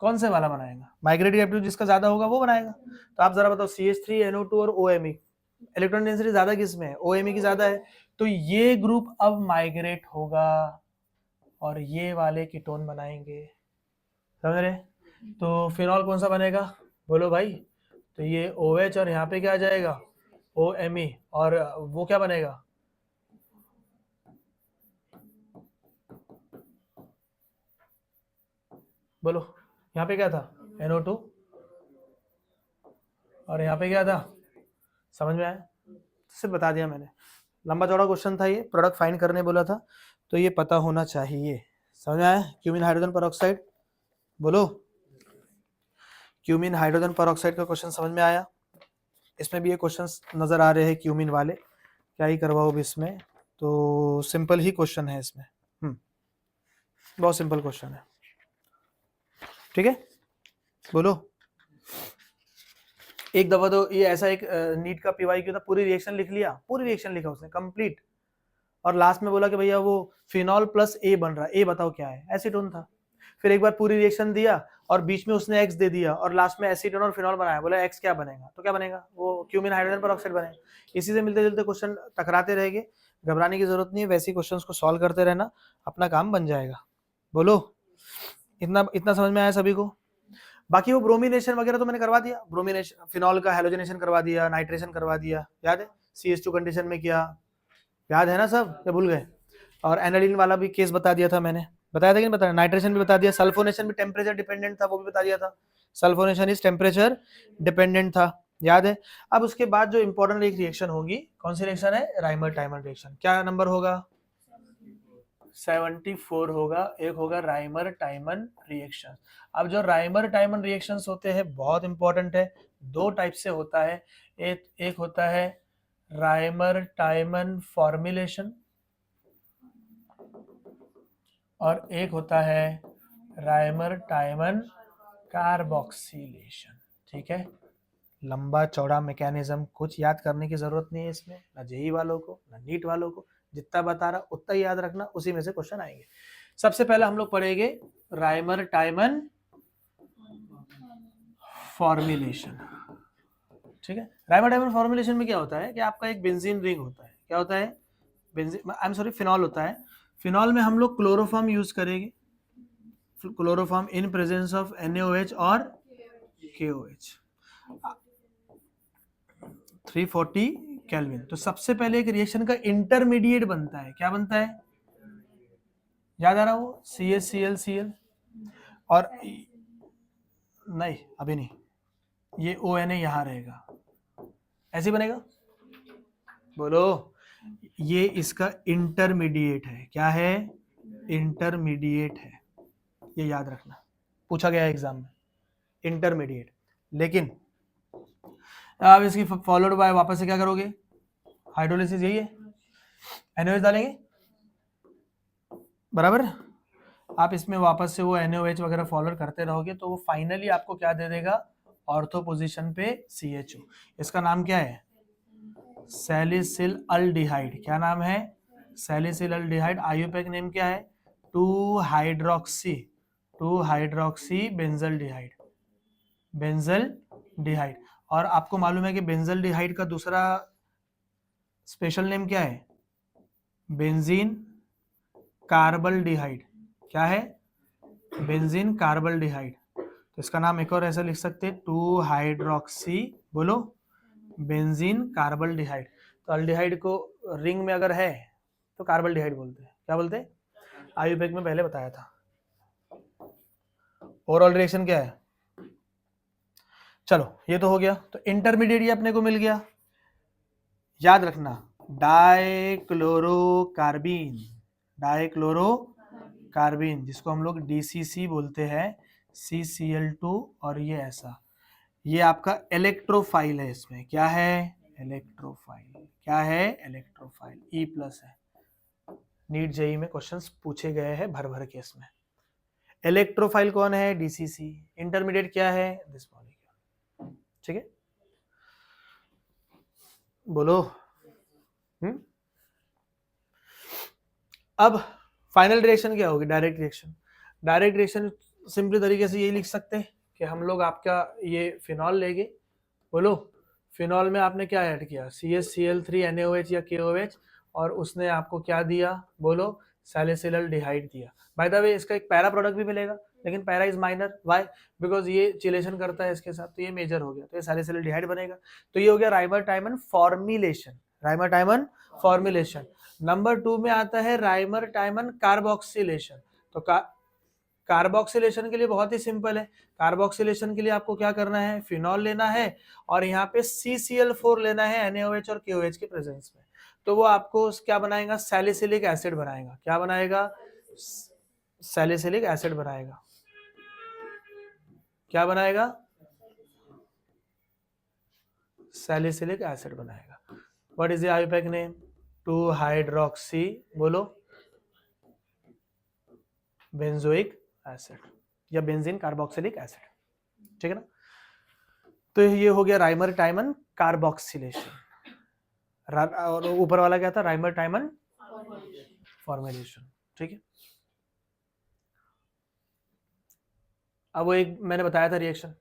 कौन से वाला बनाएगा? माइग्रेटरी एप्टीट्यूड जिसका ज्यादा होगा वो बनाएगा। तो आप जरा बताओ, CH3 NO2 और OMe, इलेक्ट्रॉन डेंसिटी ज्यादा किसमें है? OMe की ज्यादा है, तो ये ग्रुप अब माइग्रेट होगा और ये वाले कीटोन बनाएंगे, समझ रहे? तो फिनॉल कौन सा बनेगा बोलो भाई? तो ये OH और यहाँ पे क्या आ जाएगा? OMe, और वो क्या बनेगा? बोलो, यहाँ पे क्या था? NO2 और यहाँ पे क्या था? समझ में आया? सिर्फ बता दिया मैंने, लंबा चौड़ा क्वेश्चन था ये, प्रोडक्ट फाइंड करने बोला था, तो ये पता होना चाहिए। समझ में आया? क्यूमीन हाइड्रोजन परऑक्साइड, बोलो, क्यूमीन हाइड्रोजन परऑक्साइड का क्वेश्चन समझ में आया? इसमें भी ये क्वेश्चंस नजर आ रहे हैं क्यूमीन वाले, क्या ही करवाओ भी इसमें, तो सिंपल ही क्वेश्चन है इसमें, बहुत सिंपल क्वेश्चन है, ठीक है। बोलो, एक दफा तो ये ऐसा एक नीट का पीवाईक्यू था, पूरी रिएक्शन लिख लिया, पूरी रिएक्शन लिखा उसने कंप्लीट, और लास्ट में बोला कि भैया वो फिनॉल प्लस ए बन रहा है, ए बताओ क्या है? एसीटोन था। फिर एक बार पूरी रिएक्शन दिया और बीच में उसने एक्स दे दिया और लास्ट में एसीटोन और फिनॉल बनाया, बोला एक्स क्या बनेगा? तो क्या बनेगा? वो क्यूमीन हाइड्रोजन परऑक्साइड बनेगा। इसी से मिलते जुलते क्वेश्चन टकराते रहेंगे, घबराने की जरूरत नहीं है, वैसे क्वेश्चन को सॉल्व करते रहना, अपना काम बन जाएगा। बोलो, इतना समझ में आया सभी को? बाकी वो ब्रोमिनेशन वगैरह तो मैंने करवा दिया, ब्रोमिनेशन फिनॉल का हैलोजनेशन करवा दिया, नाइट्रेशन करवा दिया, याद है? CH2 कंडीशन में किया, याद है ना सब, या भूल गए? और एनालिन वाला भी केस बता दिया था मैंने, बताया था कि नहीं बताया? नाइट्रेशन भी बता दिया, सल्फोनेशन भी टेम्परेचर डिपेंडेंट था, वो भी बता दिया था, सल्फोनेशन इज टेम्परेचर डिपेंडेंट था, याद है? अब उसके बाद जो इंपॉर्टेंट एक रिएक्शन होगी, कौन सी रिएक्शन है? Rymer timer reaction. क्या नंबर होगा? 74 होगा, एक होगा राइमर टाइमन रिएक्शन। अब जो राइमर टाइमन रिएक्शंस होते हैं बहुत इंपॉर्टेंट है, दो टाइप से होता है। एक होता है राइमर टाइमन फॉर्मुलेशन और एक होता है राइमर टाइमन कार्बोक्सिलेशन। ठीक है, लंबा चौड़ा मैकेनिज्म, कुछ याद करने की जरूरत नहीं है इसमें, ना जेई वालों को ना नीट वालों को, जितना बता रहा उतना ही याद रखना, उसी में से क्वेश्चन आएंगे। सबसे पहले हम लोग पढ़ेंगे राइमर टाइमन फॉर्मुलेशन। ठीक है, राइमर टाइमन फॉर्मुलेशन में क्या होता है कि आपका एक बेंजीन रिंग होता है। क्या होता है? Benzene, I am sorry, phenol होता है। फिनॉल में हम लोग क्लोरोफॉर्म यूज करेंगे, chloroform in presence of NaOH और KOH 340 केल्विन। तो सबसे पहले एक रिएक्शन का इंटरमीडिएट बनता है। क्या बनता है? याद आ रहा हो? CHCl और नहीं, अभी नहीं, ये ONA यहां रहेगा, ऐसे बनेगा। बोलो, ये इसका इंटरमीडिएट है। क्या है? इंटरमीडिएट है, ये याद रखना, पूछा गया है एग्जाम में, इंटरमीडिएट। लेकिन आप इसकी फॉलोड बाय वापस से क्या करोगे? हाइड्रोलिसिस, यही है, NaOH डालेंगे, बराबर। आप इसमें वापस से वो NaOH वगैरह फॉलो करते रहोगे तो वो फाइनली आपको क्या दे देगा? ऑर्थो पोजीशन पे CHO। इसका नाम क्या है? Salicyl aldehyde. क्या नाम है? Salicyl aldehyde. आईयूपैक नेम क्या है? 2 हाइड्रोक्सी बेंजल्डिहाइड, बेंजल्डिहाइड। और आपको मालूम है कि बेंजल्डिहाइड का दूसरा स्पेशल नेम क्या है? बेंजीन कार्बल्डिहाइड। क्या है? बेंजीन कार्बल्डिहाइड। तो इसका नाम एक और ऐसा लिख सकते हैं, 2 हाइड्रोक्सी, बोलो, बेंजीन कार्बल्डिहाइड। तो अल्डिहाइड को रिंग में अगर है तो कार्बल्डिहाइड बोलते हैं। क्या बोलते हैं? आईयूपैक में पहले बताया था। ओवरऑल रिएक्शन क्या है? चलो, ये तो हो गया। तो इंटरमीडिएट ये अपने को मिल गया, याद रखना, डाइक्लोरोकार्बीन, डाइक्लोरोकार्बीन, जिसको हम लोग DCC बोलते हैं, CCl2। और ये ऐसा, ये आपका इलेक्ट्रोफाइल है। इसमें क्या है? इलेक्ट्रोफाइल। क्या है? इलेक्ट्रोफाइल, E+ है। नीट जेई में क्वेश्चंस पूछे गए हैं भर भर के इसमें। इलेक्ट्रोफाइल कौन है? DCC। इंटरमीडिएट क्या है? This molecule. ठीक है, बोलो। अब फाइनल रिएक्शन क्या होगी? Direct reaction. Direct reaction simply तरीके से यही लिख सकते हैं कि हम लोग आपका ये फिनॉल लेंगे, बोलो, फिनॉल में आपने क्या ऐड किया? CHCl3 NaOH या KOH, और उसने आपको क्या दिया? बोलो, सैलिसिल अल्डिहाइड दिया। बाय द वे, इसका एक पैरा प्रोडक्ट भी मिलेगा, लेकिन para is minor. Why? Because ये चिलेशन करता है इसके साथ, तो ये मेजर हो गया, तो ये सैलिसिल अल्डिहाइड बनेगा। तो ये हो गया Rymer टाइमन formulation, Rymer टाइमन formulation. Number 2 में आता है राइमर टाइमन कार्बोक्सिलेशन। तो कार्बोक्सिलेशन के लिए बहुत ही सिंपल है। कार्बोक्सिलेशन के लिए आपको क्या करना है? फिनॉल लेना है और यहाँ पे CCl4 लेना है NaOH और KOH के प्रेजेंस में। तो वो आपको क्या बनाएगा? सैलिसिलिक एसिड बनाएगा। क्या बनाएगा? सैलिसिलिक एसिड बनाएगा। क्या बनाएगा? सैलिसिलिक एसिड बनाएगा। What is the IUPAC name? 2 hydroxy, बोलो, बेंजोइक एसिड या बेंजीन कार्बोक्सिलिक एसिड। ठीक है ना? तो ये हो गया राइमर टाइमन कार्बोक्सिलेशन। और ऊपर वाला क्या था? Rymer टाइमन formulation. ठीक है, अब वो एक मैंने बताया था रिएक्शन,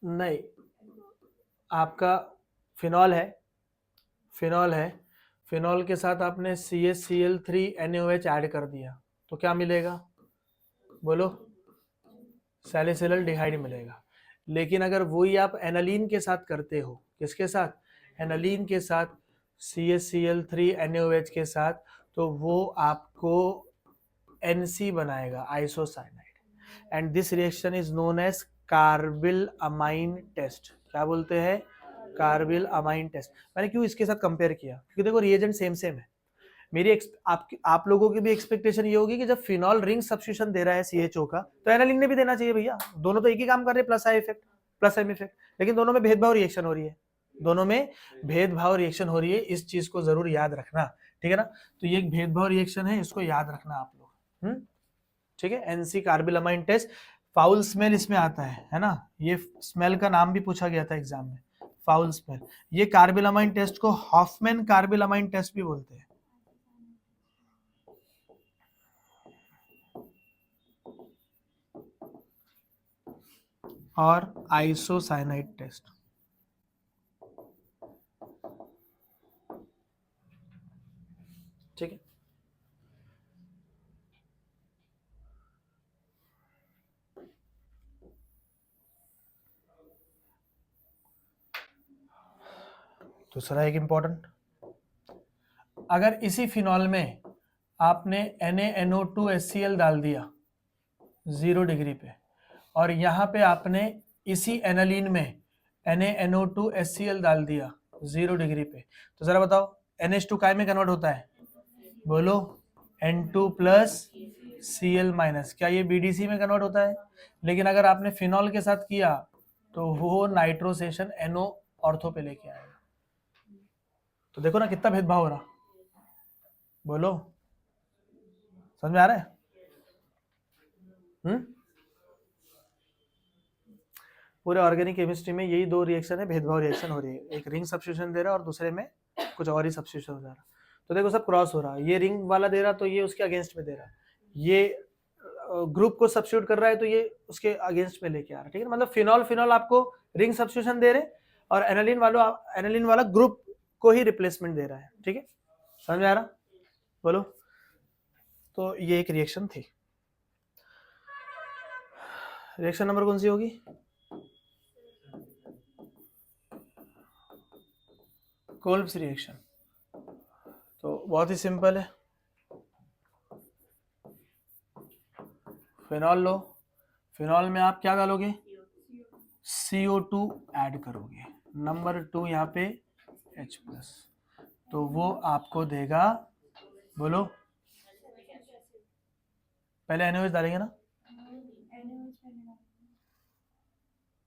नहीं, आपका फिनॉल है, फिनॉल है, फिनॉल के साथ आपने CHCl3 NaOH ऐड कर दिया, तो क्या मिलेगा? बोलो, सैलिसिल अल्डिहाइड मिलेगा। लेकिन अगर वही आप एनालीन के साथ करते हो, किसके साथ? एनालीन के साथ, CHCl3 NaOH के साथ, तो वो आपको NC बनाएगा, isocyanide. And this reaction is known as carbylamine test. क्या बोलते हैं? Carbylamine test. मैंने क्यों इसके साथ कंपेयर किया? क्योंकि देखो रिएजेंट सेम सेम है, मेरी आप लोगों की भी एक्सपेक्टेशन ये होगी कि जब फिनॉल रिंग सब्स्टिट्यूशन दे रहा है CHO का, तो एनालिन ने भी देना चाहिए भैया। दोनों तो एक ही काम कर रहे हैं, plus I effect plus M effect, लेकिन दोनों में भेदभाव रिएक्शन हो रही है, दोनों में भेदभाव रिएक्शन हो रही है। इस चीज को जरूर याद रखना, ठीक है ना। तो ये एक भेदभाव रिएक्शन है, इसको याद रखना आप लोग, ठीक है। एनसी कार्बिलमाइन टेस्ट, फाउल स्मेल इसमें आता है ना। ये स्मेल का नाम भी पूछा गया था एग्जाम में, फाउल स्मेल। ये कार्बिलमाइन टेस्ट को हॉफमैन कार्बिलमाइन टेस्ट भी बोलते हैं। और आइसोसाइनाइड टेस्ट, ठीक है। दूसरा एक इंपॉर्टेंट, अगर इसी फिनॉल में आपने NaNO2HCl डाल दिया 0 डिग्री पे, और यहाँ पे आपने इसी एनालीन में NaNO2HCl डाल दिया 0 डिग्री पे, तो जरा बताओ NH2 काय में कन्वर्ट होता है, बोलो N2 प्लस Cl माइनस, क्या ये BDC में कन्वर्ट होता है? लेकिन अगर आपने फिनॉल के साथ किया तो वो नाइट्रोसेशन NO ऑर्थो पे लेके आएगा। तो देखो ना कितना भेदभाव हो रहा, बोलो समझ में आ रहा है? पूरे ऑर्गेनिक केमिस्ट्री में यही दो रिएक्शन है, भेदभाव रिएक्शन हो रही है। एक रिंग सब्स्टिट्यूशन दे रहा है और दूसरे में कुछ और ही सब्स्टिट्यूशन हो जा रहा। तो देखो सब क्रॉस हो रहा है, ये रिंग वाला दे रहा तो ये उसके अगेंस्ट में दे रहा, ये ग्रुप को सब्स्टिट्यूट कर रहा है तो ये उसके अगेंस्ट में लेके आ रहा है, ठीक है। मतलब फिनॉल आपको रिंग सब्स्टिट्यूशन दे रहे और एनालिन वाला ग्रुप को ही रिप्लेसमेंट दे रहा है, ठीक है। समझ में आ रहा, बोलो। तो ये एक रिएक्शन थी। रिएक्शन नंबर कौन सी होगी? Kolbe's reaction. तो बहुत ही सिंपल है, फिनॉल लो, फिनॉल में आप क्या डालोगे, CO2 ऐड करोगे, नंबर 2 यहाँ पे H+, तो वो आपको देगा, बोलो पहले NaOH डालेंगे ना,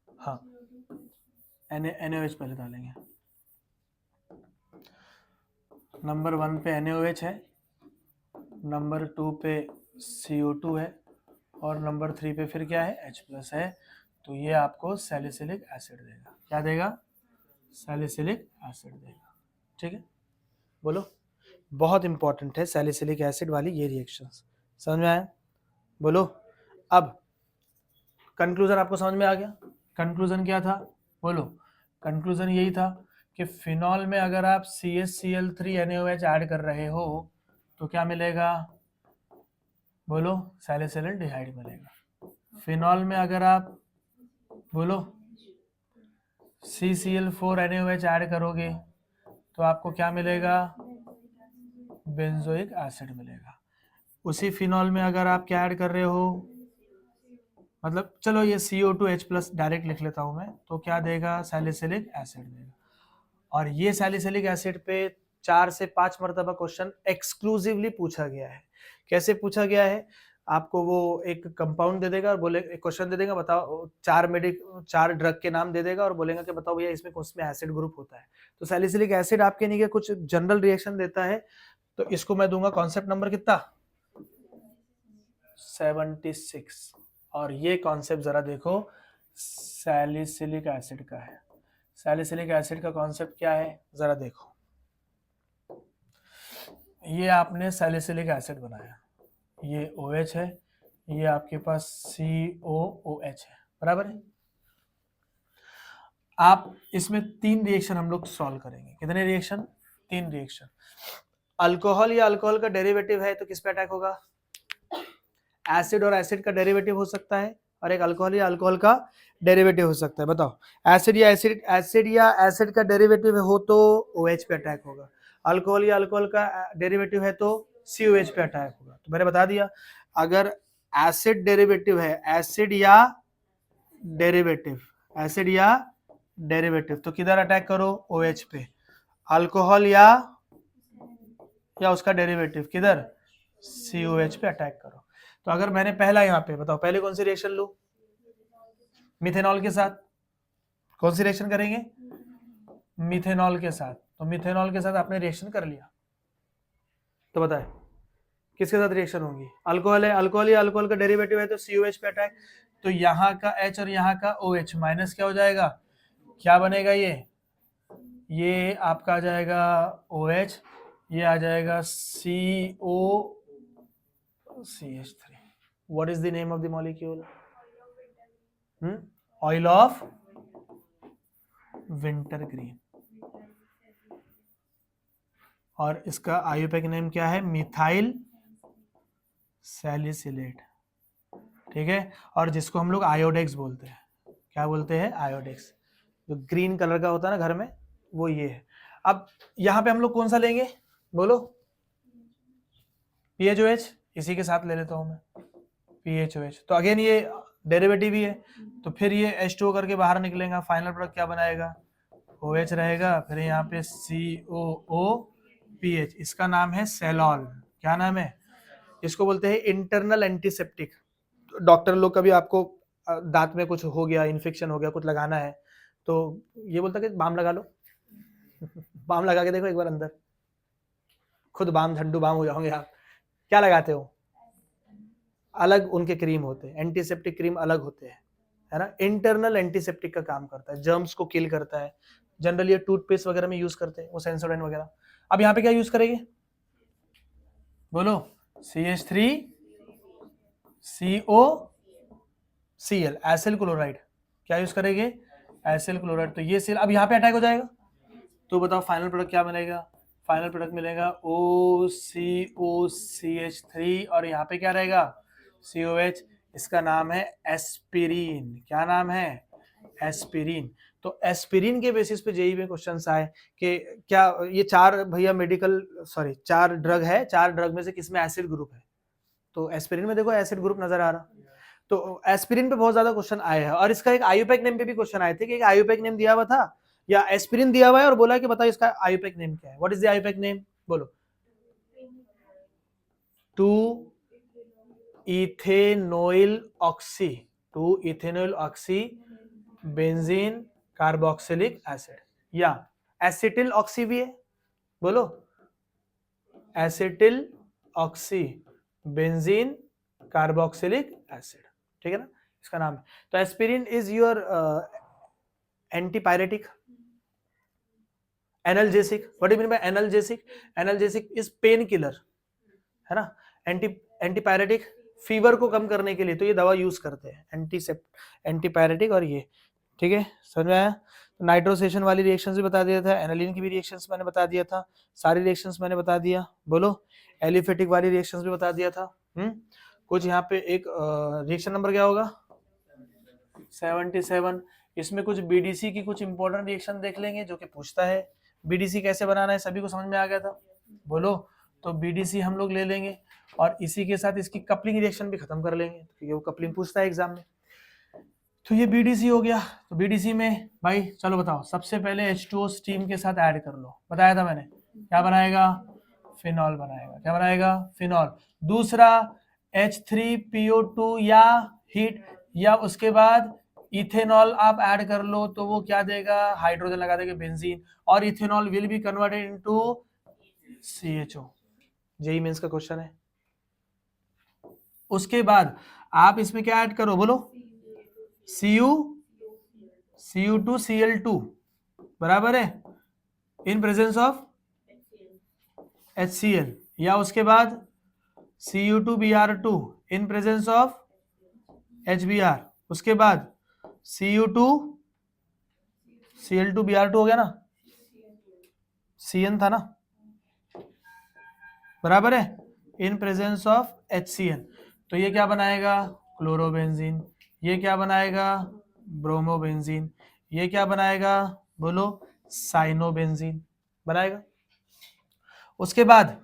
हाँ NaOH पहले डालेंगे। नंबर 1 पे NaOH है, नंबर 2 पे CO2 है, और नंबर 3 पे फिर क्या है, H+ है। तो ये आपको सैलिसिलिक एसिड देगा, क्या देगा, सैलिसिलिक एसिड देगा, ठीक है। बोलो, बहुत इंपॉर्टेंट है सैलिसिलिक एसिड वाली ये रिएक्शंस, समझ में आया? बोलो। अब कंक्लूजन आपको समझ में आ गया? कंक्लूजन क्या था, बोलो। कंक्लूजन यही था कि फिनॉल में अगर आप CH-Cl3NaOH ऐड कर रहे हो तो क्या मिलेगा, बोलो सैलिसिलडिहाइड मिलेगा। फिनॉल में अगर आप, बोलो CCl4NaOH ऐड करोगे तो आपको क्या मिलेगा, बेंजोइक एसिड मिलेगा। उसी फिनॉल में अगर आप क्या ऐड कर रहे हो, मतलब चलो ये CO2H+ डायरेक्ट लिख लेता हूं मैं, तो क्या देगा, सैलिसिलिक एसिड देगा। और ये सैलिसिलिक एसिड पे 4 से 5 मरतबा क्वेश्चन एक्सक्लूसिवली पूछा गया है। कैसे पूछा गया है, आपको वो एक कंपाउंड दे देगा और बोले, एक क्वेश्चन दे देगा, बताओ 4 ड्रग के नाम दे देगा और बोलेगा कि बताओ भैया इसमें कौन में एसिड ग्रुप होता है। तो सैलिसिलिक एसिड आपके नहीं, कुछ जनरल रिएक्शन देता है, तो इसको मैं दूंगा कॉन्सेप्ट नंबर कितना, 76। और ये कॉन्सेप्ट जरा देखो, सैलिसिलिक एसिड का है। सैलिसिलिक एसिड का कॉन्सेप्ट क्या है, जरा देखो। ये आपने सैलिसिलिक एसिड बनाया, ये OH है, ये आपके पास COOH है, बराबर है। आप इसमें 3 रिएक्शन हम लोग सॉल्व करेंगे। कितने रिएक्शन, 3 रिएक्शन। अल्कोहल या अल्कोहल का डेरिवेटिव है तो किस पे अटैक होगा, एसिड और एसिड का डेरिवेटिव हो सकता है, और एक अल्कोहल या अल्कोहल का डेरिवेटिव हो सकता है। बताओ, एसिड या एसिड का डेरिवेटिव हो तो OH पे अटैक होगा, अल्कोहल या अल्कोहल का डेरिवेटिव है तो COH पे अटैक होगा। तो मैंने बता दिया, अगर एसिड डेरिवेटिव है, एसिड या डेरिवेटिव तो किधर अटैक करो, OH पे। अल्कोहल या या उसका डेरिवेटिव किधर, COH पे अटैक करो। तो अगर मैंने पहला यहाँ पे बताओ, पहले कौन सी रिएक्शन लूं, मिथेनॉल के साथ, कौन सी रिएक्शन करेंगे, मिथेनॉल के साथ। तो मिथेनॉल के साथ आपने रिएक्शन कर लिया, तो बताए किसके साथ रिएक्शन होगी, अल्कोहल है, अल्कोहल या अल्कोहल का डेरिवेटिव है तो COH पे अटैक। तो यहाँ का H और यहाँ का OH माइनस क्या हो जाएगा, क्या बनेगा, ये आपका आ जाएगा OH, ये आ जाएगा COCH3। What is the name of the molecule, oil of winter green. और इसका आयुपैक नेम क्या है, मिथाइल सैलिसिलेट, ठीक है। और जिसको हम लोग आयोडेक्स बोलते हैं, क्या बोलते हैं, आयोडेक्स, जो ग्रीन कलर का होता है ना घर में, वो ये है। अब यहाँ पे हम लोग कौन सा लेंगे, बोलो, PHOH, इसी के साथ ले लेता हूँ मैं, PHOH। तो अगेन ये डेरिवेटिव ही है, तो फिर ये H2O करके बाहर निकलेगा, फाइनल प्रोडक्ट क्या बनाएगा, OH रहेगा, फिर यहाँ पे COOPH, इसका नाम है सेलॉल। क्या नाम है, इसको बोलते हैं इंटरनल एंटीसेप्टिक। डॉक्टर लोग कभी आपको दांत में कुछ हो गया, इन्फेक्शन हो गया, कुछ लगाना है, तो ये बोलता है कि बाम लगा लो, बाम लगा के देखो एक बार अंदर, खुद बाम झंडू बाम हो जाओगे आप। क्या लगाते हो, अलग उनके क्रीम होते हैं, एंटीसेप्टिक क्रीम अलग होते हैं, है ना। इंटरनल एंटीसेप्टिक का काम करता है, जर्म्स को किल करता है। जनरली ये टूथपेस्ट वगैरह में यूज करते हैं वो, सेंसोडाइन वगैरह। अब यहाँ पे क्या यूज करेंगे, बोलो, CH3COCl, एसिल क्लोराइड। क्या यूज करेंगे, एसिल क्लोराइड। तो ये सेल अब यहाँ पे अटैक हो जाएगा, तो बताओ फाइनल प्रोडक्ट क्या मिलेगा, फाइनल प्रोडक्ट मिलेगा OCOCH3, और यहाँ पे क्या रहेगा, COH। इसका नाम है एस्पिरिन। क्या नाम है, एस्पिरिन। तो एस्पिरिन के बेसिस पे जेईई में क्वेश्चंस आए कि क्या ये चार भैया चार ड्रग है, चार ड्रग में से किसमें एसिड ग्रुप है, तो एस्पिरिन में देखो एसिड ग्रुप नजर आ रहा। तो एस्पिरिन पे बहुत ज्यादा क्वेश्चन आए हैं, और इसका एक आयुपैक नेम पे भी क्वेश्चन आए थे कि एक आयुपैक नेम दिया हुआ था या एस्पिरिन दिया हुआ है और बोला कि बताओ इसका आयुपैक नेम क्या है, what is the IUPAC name, बोलो, 2-इथेनोइल ऑक्सी बेंजीन कार्बोक्सिलिक एसिड, या एसिटिल ऑक्सी भी है, बोलो, acetyl oxy benzene carboxylic acid, ठीक है ना, इसका नाम है। तो aspirin is your antipyretic, analgesic. What do mean by analgesic, analgesic is pain killer, है ना। एंटीपायरेटिक फीवर को कम करने के लिए तो ये दवा यूज करते हैं, एंटीपायरेटिक, और ये, ठीक है, समझ में आया। तो नाइट्रोसेशन वाली रिएक्शंस भी बता दिया था, एनालिन की भी रिएक्शंस मैंने बता दिया था, सारी रिएक्शंस मैंने बता दिया, बोलो, एलिफेटिक वाली रिएक्शंस भी बता दिया था। कुछ यहाँ पे एक रिएक्शन नंबर क्या होगा, 77। इसमें कुछ बीडीसी की कुछ इंपॉर्टेंट रिएक्शन देख लेंगे जो कि पूछता है, बीडीसी कैसे बनाना है, सभी को समझ में आ गया था, बोलो। तो बीडीसी हम लोग ले लेंगे, और इसी के साथ इसकी कपलिंग रिएक्शन भी खत्म कर लेंगे, क्योंकि वो कपलिंग पूछता है एग्जाम में। तो ये बीडीसी हो गया। तो बीडीसी में भाई चलो बताओ, सबसे पहले H2O स्टीम के साथ ऐड कर लो, बताया था मैंने, क्या बनाएगा, फिनॉल बनाएगा। क्या बनाएगा, फिनॉल। दूसरा H3PO2 या हीट, या उसके बाद इथेनॉल आप ऐड कर लो, तो वो क्या देगा, हाइड्रोजन लगा देगा, बेंजीन, और ethanol will be converted into CHO। JEE Mains का क्वेश्चन है। उसके बाद आप इसमें क्या ऐड करो, बोलो, Cu2Cl2 बराबर है इन प्रेजेंस ऑफ HCl, या उसके बाद Cu2Br2 in presence of HBr, उसके बाद Cu2Cl2Br2 हो गया ना, Cn था ना, बराबर है इन प्रेजेंस ऑफ HCl। तो ये क्या बनाएगा, क्लोरोबेंजीन, ये क्या बनाएगा, ब्रोमोबेंजीन, ये क्या बनाएगा, बोलो, साइनोबेंजीन बनाएगा। उसके बाद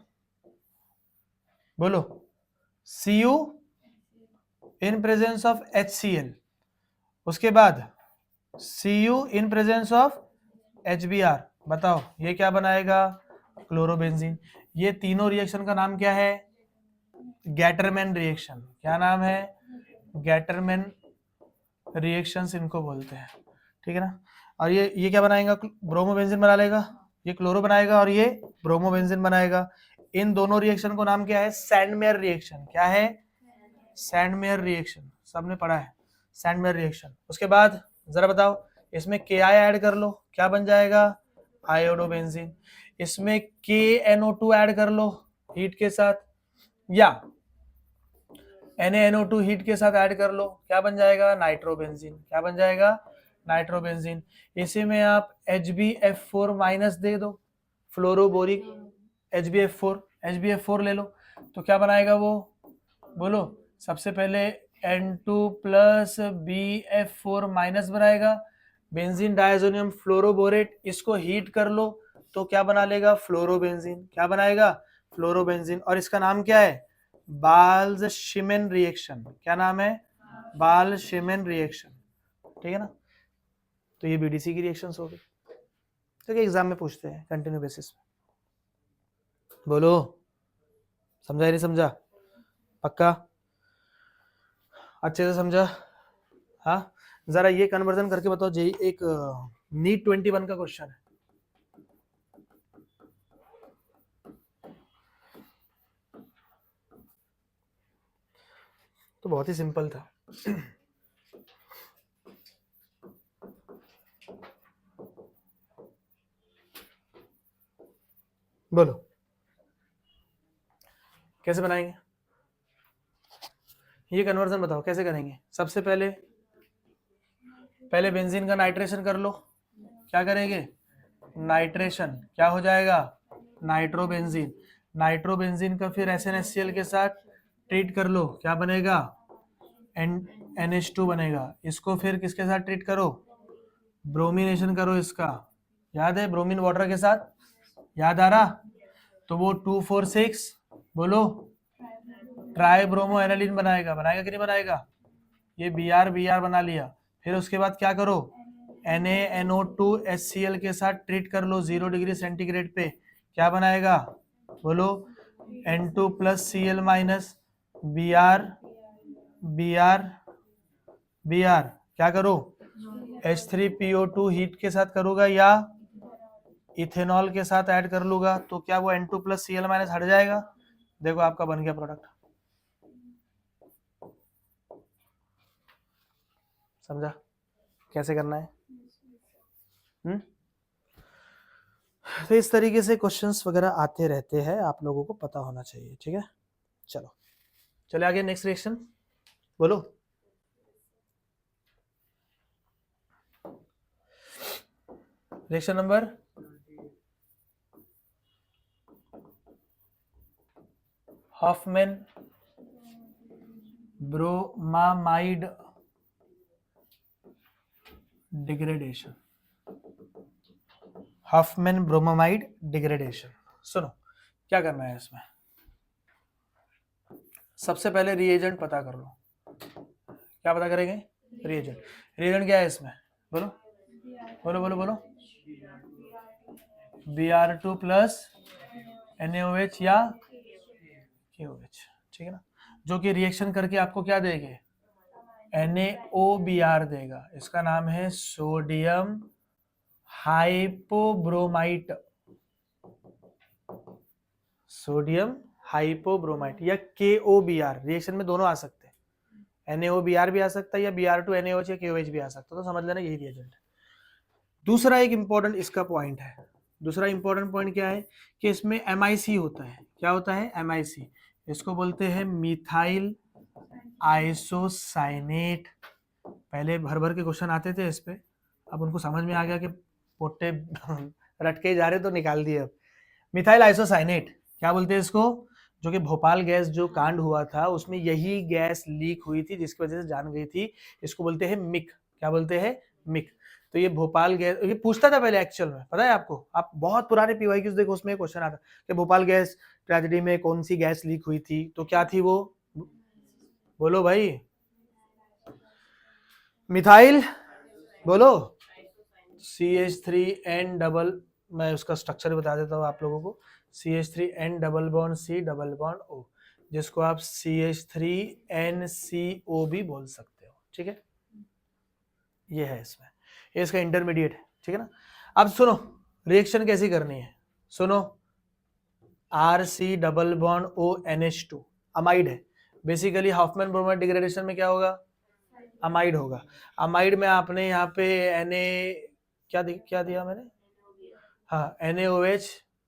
बोलो, Cu in presence of HCl, उसके बाद Cu in presence of HBr, बताओ ये क्या बनाएगा, क्लोरोबेंजीन। ये तीनों रिएक्शन का नाम क्या है? Gattermann reaction. क्या नाम है? गैटरमैन रिएक्शंस इनको बोलते हैं, ठीक है ना। और ये क्या बनाएगा? ब्रोमोबेंजीन बना लेगा, ये क्लोरो बनाएगा और ये ब्रोमोबेंजीन बनाएगा। इन दोनों रिएक्शन को नाम क्या है? Sandmeyer reaction. क्या है? Sandmeyer reaction. सबने पढ़ा है सैंडमेयर रिएक्शन। उसके बाद जरा बताओ, इसमें के आई ऐड कर लो, क्या बन जाएगा? आयोडोबेंजीन। इसमें KNO2 ऐड कर लो हीट के साथ, या NaNO2 हीट के साथ ऐड कर लो, क्या बन जाएगा? नाइट्रोबेंजीन। क्या बन जाएगा? नाइट्रोबेंजीन। इसी में आप HbF4 माइनस दे दो, फ्लोरोबोरिक HbF4 ले लो, तो क्या बनाएगा वो? बोलो। सबसे पहले N2 प्लस BF4 माइनस बनाएगा, बेंजीन डायजोनियम फ्लोरोबोरेट, इसको हीट कर लो तो क्या बना लेगा? फ्लोरोबेंजीन। क्या बनाएगा? फ्लोरोबेंजीन। और इसका नाम क्या है? बाल्ज-शिमेन रिएक्शन। क्या नाम है? बाल्ज-शिमेन रिएक्शन, ठीक है ना। तो ये बीडीसी की रिएक्शंस हो गई, तो एग्जाम में पूछते हैं कंटिन्यू बेसिस पे। बोलो, समझा या नहीं समझा? पक्का? अच्छे से समझा? हाँ, जरा ये कन्वर्जन करके बताओ। जी, एक नीट 21 का क्वेश्चन है, तो बहुत ही सिंपल था। बोलो कैसे बनाएंगे ये कन्वर्जन? बताओ कैसे करेंगे। सबसे पहले बेंजीन का नाइट्रेशन कर लो। क्या करेंगे? नाइट्रेशन। क्या हो जाएगा? नाइट्रोबेंजीन। नाइट्रोबेंजीन का फिर SnHCl के साथ ट्रीट कर लो, क्या बनेगा? NH2 बनेगा। इसको फिर किसके साथ ट्रीट करो? ब्रोमिनेशन करो इसका। याद है? ब्रोमीन वाटर के साथ, याद आ रहा? तो वो 2,4,6 बोलो ट्राई ब्रोमो एनालिन बनाएगा। बनाएगा कि नहीं बनाएगा? ये Br बना लिया। फिर उसके बाद क्या करो? NaNO2HCl के साथ ट्रीट कर लो 0 डिग्री सेंटीग्रेड पे, क्या बनाएगा? बोलो N2 plus Cl minus Br। क्या करो? H3PO2 हीट के साथ करूंगा या इथेनॉल के साथ ऐड कर लूंगा, तो क्या वो N2 प्लस Cl माइनस हट जाएगा? देखो आपका बन गया प्रोडक्ट। समझा कैसे करना है? तो इस तरीके से क्वेश्चंस वगैरह आते रहते हैं, आप लोगों को पता होना चाहिए, ठीक है। चलो चले आगे, नेक्स्ट रिएक्शन बोलो। Reaction number Hofmann bromamide degradation. Hofmann bromamide degradation. सुनो क्या करना है इसमें। सबसे पहले रिएजेंट पता कर लो। क्या पता करेंगे? रिएजेंट क्या है इसमें? बोलो बोलो बोलो बोलो। Br2 प्लस NaOH या KOH, ठीक है ना, जो कि रिएक्शन करके आपको क्या देंगे? NaOBr देगा। इसका नाम है सोडियम हाइपोब्रोमाइट। सोडियम हाइपोब्रोमाइट या KOBr, रिएक्शन में दोनों आ सकते हैं, NaOBr भी आ सकता है या Br2 NaOH या KOH भी आ सकता है, तो समझ लेना यही रिएजेंट है। दूसरा एक इंपॉर्टेंट इसका पॉइंट है, दूसरा इंपॉर्टेंट पॉइंट क्या है कि इसमें MIC होता है। क्या होता है? MIC। इसको बोलते हैं मिथाइल आइसोसाइनेट। पहले भर भर के क्वेश्चन आते थे इस पे, अब उनको समझ में आ गया कि पोटे रटके जा रहे तो निकाल दिए। अब मिथाइल आइसोसाइनेट क्या बोलते हैं इसको? जो कि भोपाल गैस जो कांड हुआ था उसमें यही गैस लीक हुई थी जिसकी वजह से जान गई थी। इसको बोलते हैं मिक। क्या बोलते हैं? मिक। तो ये भोपाल गैस, ये पूछता था पहले एक्चुअल में, पता है आपको? आप बहुत पुराने PYQs देखो, उसमें क्वेश्चन आता कि भोपाल गैस ट्रेजेडी में कौन सी गैस लीक हुई थी, तो क्या थी वो? बोलो भाई। मिथाइल बोलो CH3N डबल, मैं उसका स्ट्रक्चर बता देता हूँ आप लोगों को। CH3N double bond C double bond O, जिसको आप CH3NCO भी बोल सकते हो, ठीक है। ये है इसमें, ये इसका इंटरमीडिएट है, ठीक है ना। अब सुनो रिएक्शन कैसी करनी है, सुनो RC double bond ONH2 amide है। बेसिकली हॉफमैन ब्रोमाइड डिग्रेडेशन में क्या होगा, अमाइड होगा। अमाइड में आपने यहाँ पे Na क्या दिया मैंने, हाँ NaOH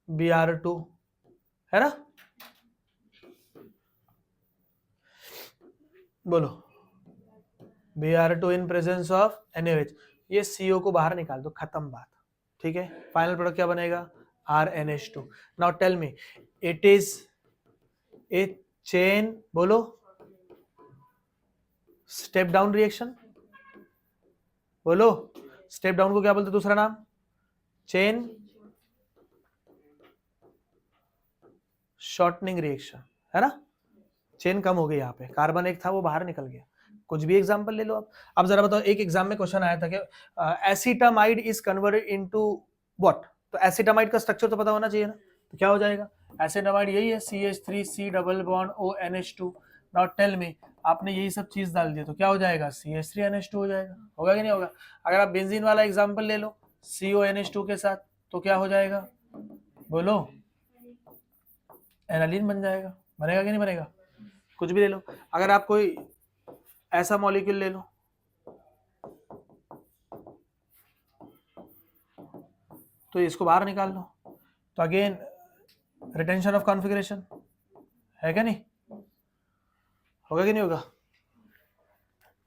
Br2 है ना, बोलो Br2 in presence of NaOH, ये CO को बाहर निकाल दो, खत्म बात, ठीक है। फाइनल प्रोडक्ट क्या बनेगा, RNH2। Now tell me it is a chain, बोलो स्टेप डाउन रिएक्शन, बोलो स्टेप डाउन को क्या बोलते, दूसरा नाम चेन शॉर्टनिंग रिएक्शन, है ना। चेन कम हो गई, यहाँ पे कार्बन एक था वो बाहर निकल गया। कुछ भी एग्जांपल ले लो आप। अब जरा बताओ, एक एग्जाम में क्वेश्चन आया था कि acetamide is converted into what, तो एसिटामाइड का स्ट्रक्चर तो पता होना चाहिए ना, तो क्या हो जाएगा, एसिटामाइड यही है CH3C double bond ONH2। Now tell me, आपने यही सब चीज डाल दिया तो क्या हो जाएगा, CH3NH2 हो जाएगा, होगा कि नहीं होगा। अगर आप बेंजीन वाला एग्जाम्पल ले लो CONH2 के साथ, तो क्या हो जाएगा, बोलो एनालिन बन जाएगा, बनेगा कि नहीं बनेगा। कुछ भी ले लो, अगर आप कोई ऐसा मॉलिक्यूल ले लो, तो इसको बाहर निकाल लो, तो अगेन रिटेंशन ऑफ कॉन्फ़िगरेशन है क्या नहीं, होगा कि नहीं होगा।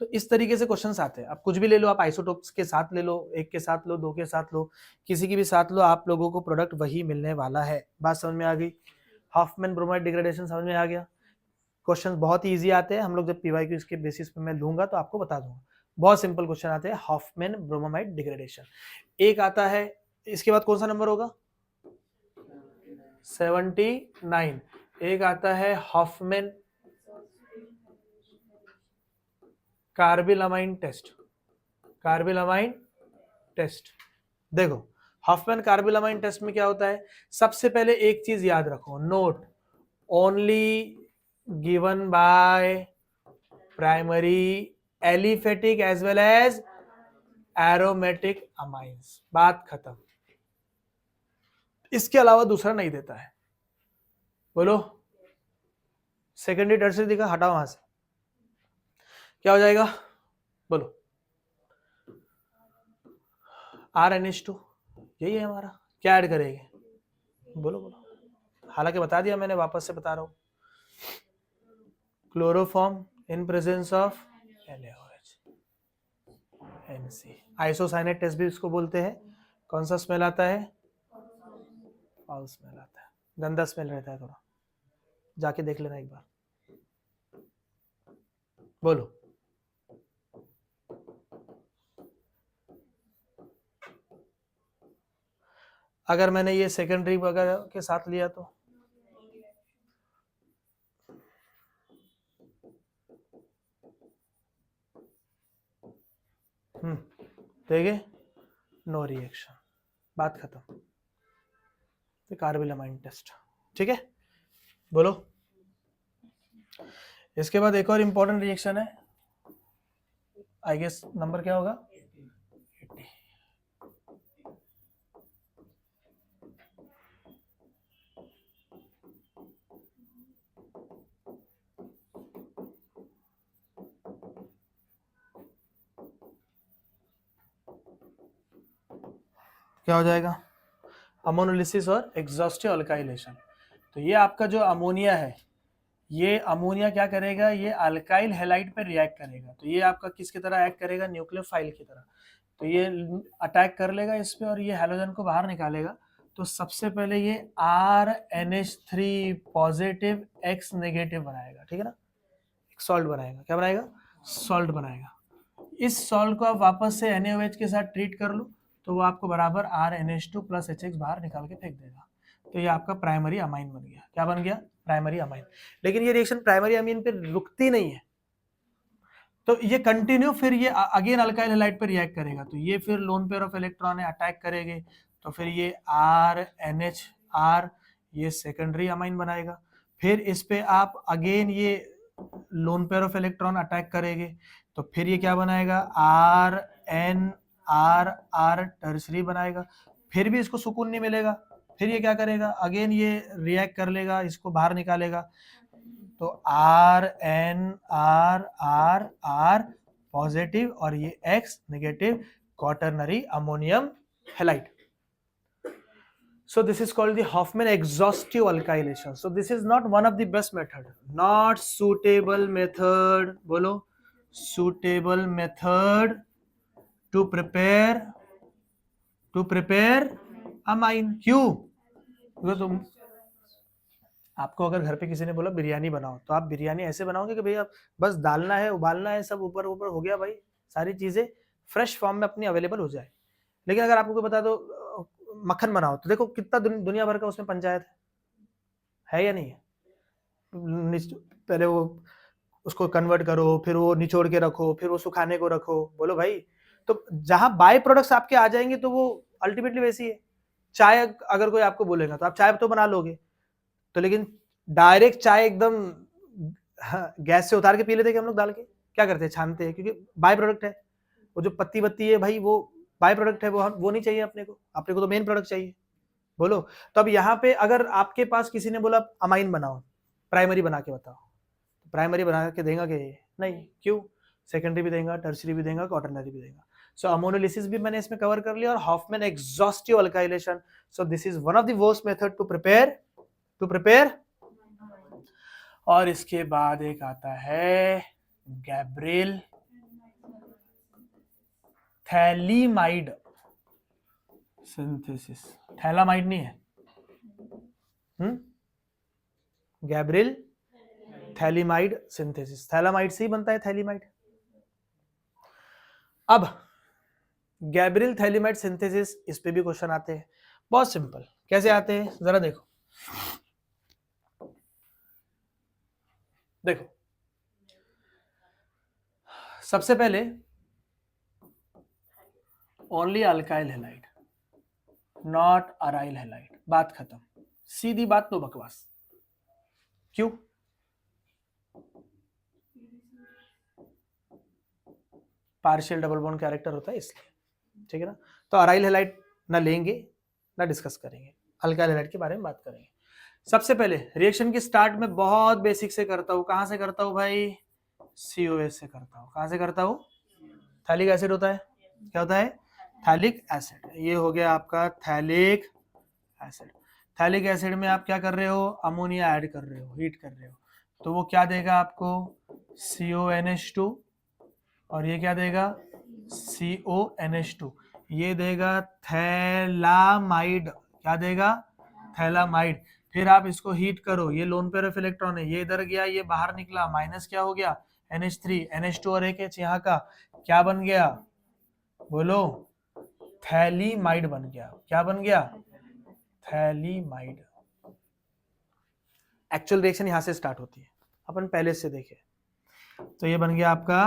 तो इस तरीके से क्वेश्चंस आते हैं। आप कुछ भी ले लो, आप आइसोटोप्स के साथ ले लो, एक के साथ लो, दो के साथ लो, किसी की भी साथ लो, आप लोगों को प्रोडक्ट वही मिलने वाला है। बात समझ में आ गई, हॉफमैन ब्रोमाइड डिग्रेडेशन समझ में आ गया। क्वेश्चन बहुत ही ईजी आते हैं, हम लोग जब PYQ इसके बेसिस पे मैं लूंगा तो आपको बता दूंगा। बहुत सिंपल क्वेश्चन आते हैं हॉफमैन ब्रोमाइड डिग्रेडेशन। एक आता है, इसके बाद कौन सा नंबर होगा, 79। एक आता है Hofmann carbylamine test, carbylamine test. देखो हॉफमैन कार्बिलामाइन टेस्ट में क्या होता है, सबसे पहले एक चीज याद रखो, note only given by primary aliphatic as well as aromatic amines, बात खत्म। इसके अलावा दूसरा नहीं देता है। बोलो सेकेंडरी टर्सरी दिखा, हटाओ वहां से, क्या हो जाएगा, बोलो RNH2 यही है हमारा, क्या ऐड करेंगे, बोलो बोलो। हालांकि बता दिया मैंने, वापस से बता रहा हूं, chloroform in presence of NaOH NC। Isocyanate test भी इसको बोलते हैं। कौन सा स्मेल आता है, फाउल स्मेल आता है, गंदा स्मेल रहता है थोड़ा, जाके देख लेना एक बार, बोलो अगर मैंने ये सेकेंडरी वगैरह के साथ लिया तो देखे, नो रिएक्शन, बात खत्म। तो कार्बिलामाइन टेस्ट, ठीक है, बोलो। इसके बाद एक और इंपॉर्टेंट रिएक्शन है, आई गेस नंबर क्या होगा, 80। क्या हो जाएगा, अमोनोलिसिस और एग्जॉस्टिव अल्काइलेशन। तो ये आपका जो अमोनिया है, ये अमोनिया क्या करेगा, ये अल्काइल हैलाइड पर रिएक्ट करेगा, तो ये आपका किसकी तरह एक्ट करेगा, न्यूक्लियोफाइल की तरह। तो ये अटैक कर लेगा इस पे और ये हैलोजन को बाहर निकालेगा। तो सबसे पहले ये RNH3 पॉजिटिव X नेगेटिव बनाएगा, ठीक है ना, एक सॉल्ट बनाएगा, क्या बनाएगा, सॉल्ट बनाएगा। इस सॉल्ट को आप वापस से NaOH के साथ ट्रीट कर लो, तो वो आपको बराबर RNH2 + HX बाहर निकाल के फेंक देगा। तो ये आपका प्राइमरी अमाइन बन गया, क्या बन गया, प्राइमरी अमाइन। लेकिन ये रिएक्शन प्राइमरी अमीन पे रुकती नहीं है, तो ये कंटिन्यू फिर ये अगेन अल्काइल हैलाइड पे रिएक्ट करेगा, तो ये फिर लोन पेयर ऑफ इलेक्ट्रॉन है, अटैक करेंगे, तो फिर ये RNH R ये सेकेंडरी अमाइन बनाएगा। फिर इस पे आप अगेन ये lone pair of electron attack करेंगे तो फिर ये क्या बनाएगा, R N R R tertiary बनाएगा। फिर भी इसको सुकून नहीं मिलेगा, फिर ये क्या करेगा, अगेन ये रिएक्ट कर लेगा, इसको बाहर निकालेगा। तो R N R R R positive और ये X negative quaternary ammonium halide. So this is called the Hoffman exhaustive alkylation. So this is not one of the best method, not suitable method. बोलो, suitable method to prepare amine. क्यों? क्योंकि तुम आपको अगर घर पे किसी ने बोला बिरयानी बनाओ तो आप बिरयानी ऐसे बनाओगे कि भैया बस डालना है, उबालना है, सब ऊपर ऊपर हो गया भाई, सारी चीजें फ्रेश फॉर्म में अपनी अवेलेबल हो जाए. लेकिन अगर आपको कोई बता दो मक्खन बनाओ तो देखो कितना दुनिया भर का उसमें पंचायत है या नहीं है. पहले वो उसको कन्वर्ट करो, फिर वो निचोड़ के रखो, फिर वो सुखाने को रखो. बोलो भाई, तो जहां बाय प्रोडक्ट्स आपके आ जाएंगे तो वो अल्टीमेटली वैसी है. चाय अगर कोई आपको बोलेगा तो आप चाय तो बना लोगे, तो लेकिन डायरेक्ट चाय एकदम गैस से उतार के पी लेते हैं हम लोग, डाल के क्या करते हैं, छानते हैं, क्योंकि बाय प्रोडक्ट है. वो जो पत्ती बत्ती है भाई वो बाय प्रोडक्ट है, वो नहीं चाहिए अपने को तो मेन प्रोडक्ट चाहिए. बोलो, तो अब यहाँ पे अगर आपके पास किसी ने बोला अमाइन बनाओ, प्राइमरी बना के बताओ, प्राइमरी बना के देगा कि नहीं, क्यों, सेकेंडरी भी देगा, टर्सरी भी देगा, क्वाटरनरी भी देगा. सो अमोनोलिसिस भी मैंने इसमें कवर कर लिया, और Hofmann exhaustive alkylation. So this is one of the worst method to prepare. और इसके बाद एक आता है गैब्रियल थैलीमाइड सिंथेसिस. थैलामाइड नहीं है, गैब्रियल थैलीमाइड सिंथेसिस. थैलामाइड से ही बनता है थैलीमाइड. अब गैब्रियल थैलीमाइड सिंथेसिस, इस पे भी क्वेश्चन आते हैं. बहुत सिंपल. कैसे आते हैं जरा देखो. सबसे पहले only alkyl halide, not aryl halide. बात खत्म, सीधी बात, तो बकवास. क्यों? पार्शियल डबल बॉन्ड कैरेक्टर होता है इसलिए, ठीक है ना. तो अराइल हैलाइड ना लेंगे ना डिस्कस करेंगे, अल्काइल हैलाइड के बारे में बात करेंगे. सबसे पहले रिएक्शन की स्टार्ट में बहुत बेसिक से करता हूं. कहां से करता हूं भाई? COH से करता हूं. कहां से करता हूं? थैलिक एसिड होता है. क्या होता है? Phthalic acid. ये हो गया आपका थैलिक एसिड. थैलिक एसिड में आप क्या कर रहे हो? अमोनिया ऐड कर रहे हो, हीट कर रहे हो. तो वो क्या देगा आपको? CONH2. और ये क्या देगा? CONH2. ये देगा थैलामाइड. क्या देगा? थैलामाइड. फिर आप इसको हीट करो, ये लोन पेयर ऑफ इलेक्ट्रॉन है, ये इधर गया, ये बाहर निकला, माइनस क्या हो गया? NH3, NH2 और एक H यहाँ का क्या बन गया? बोलो, थैलीमाइड बन गया. क्या बन गया? थैलीमाइड. एक्चुअल रिएक्शन यहां से स्टार्ट होती है, अपन पहले से देखे. तो ये बन गया आपका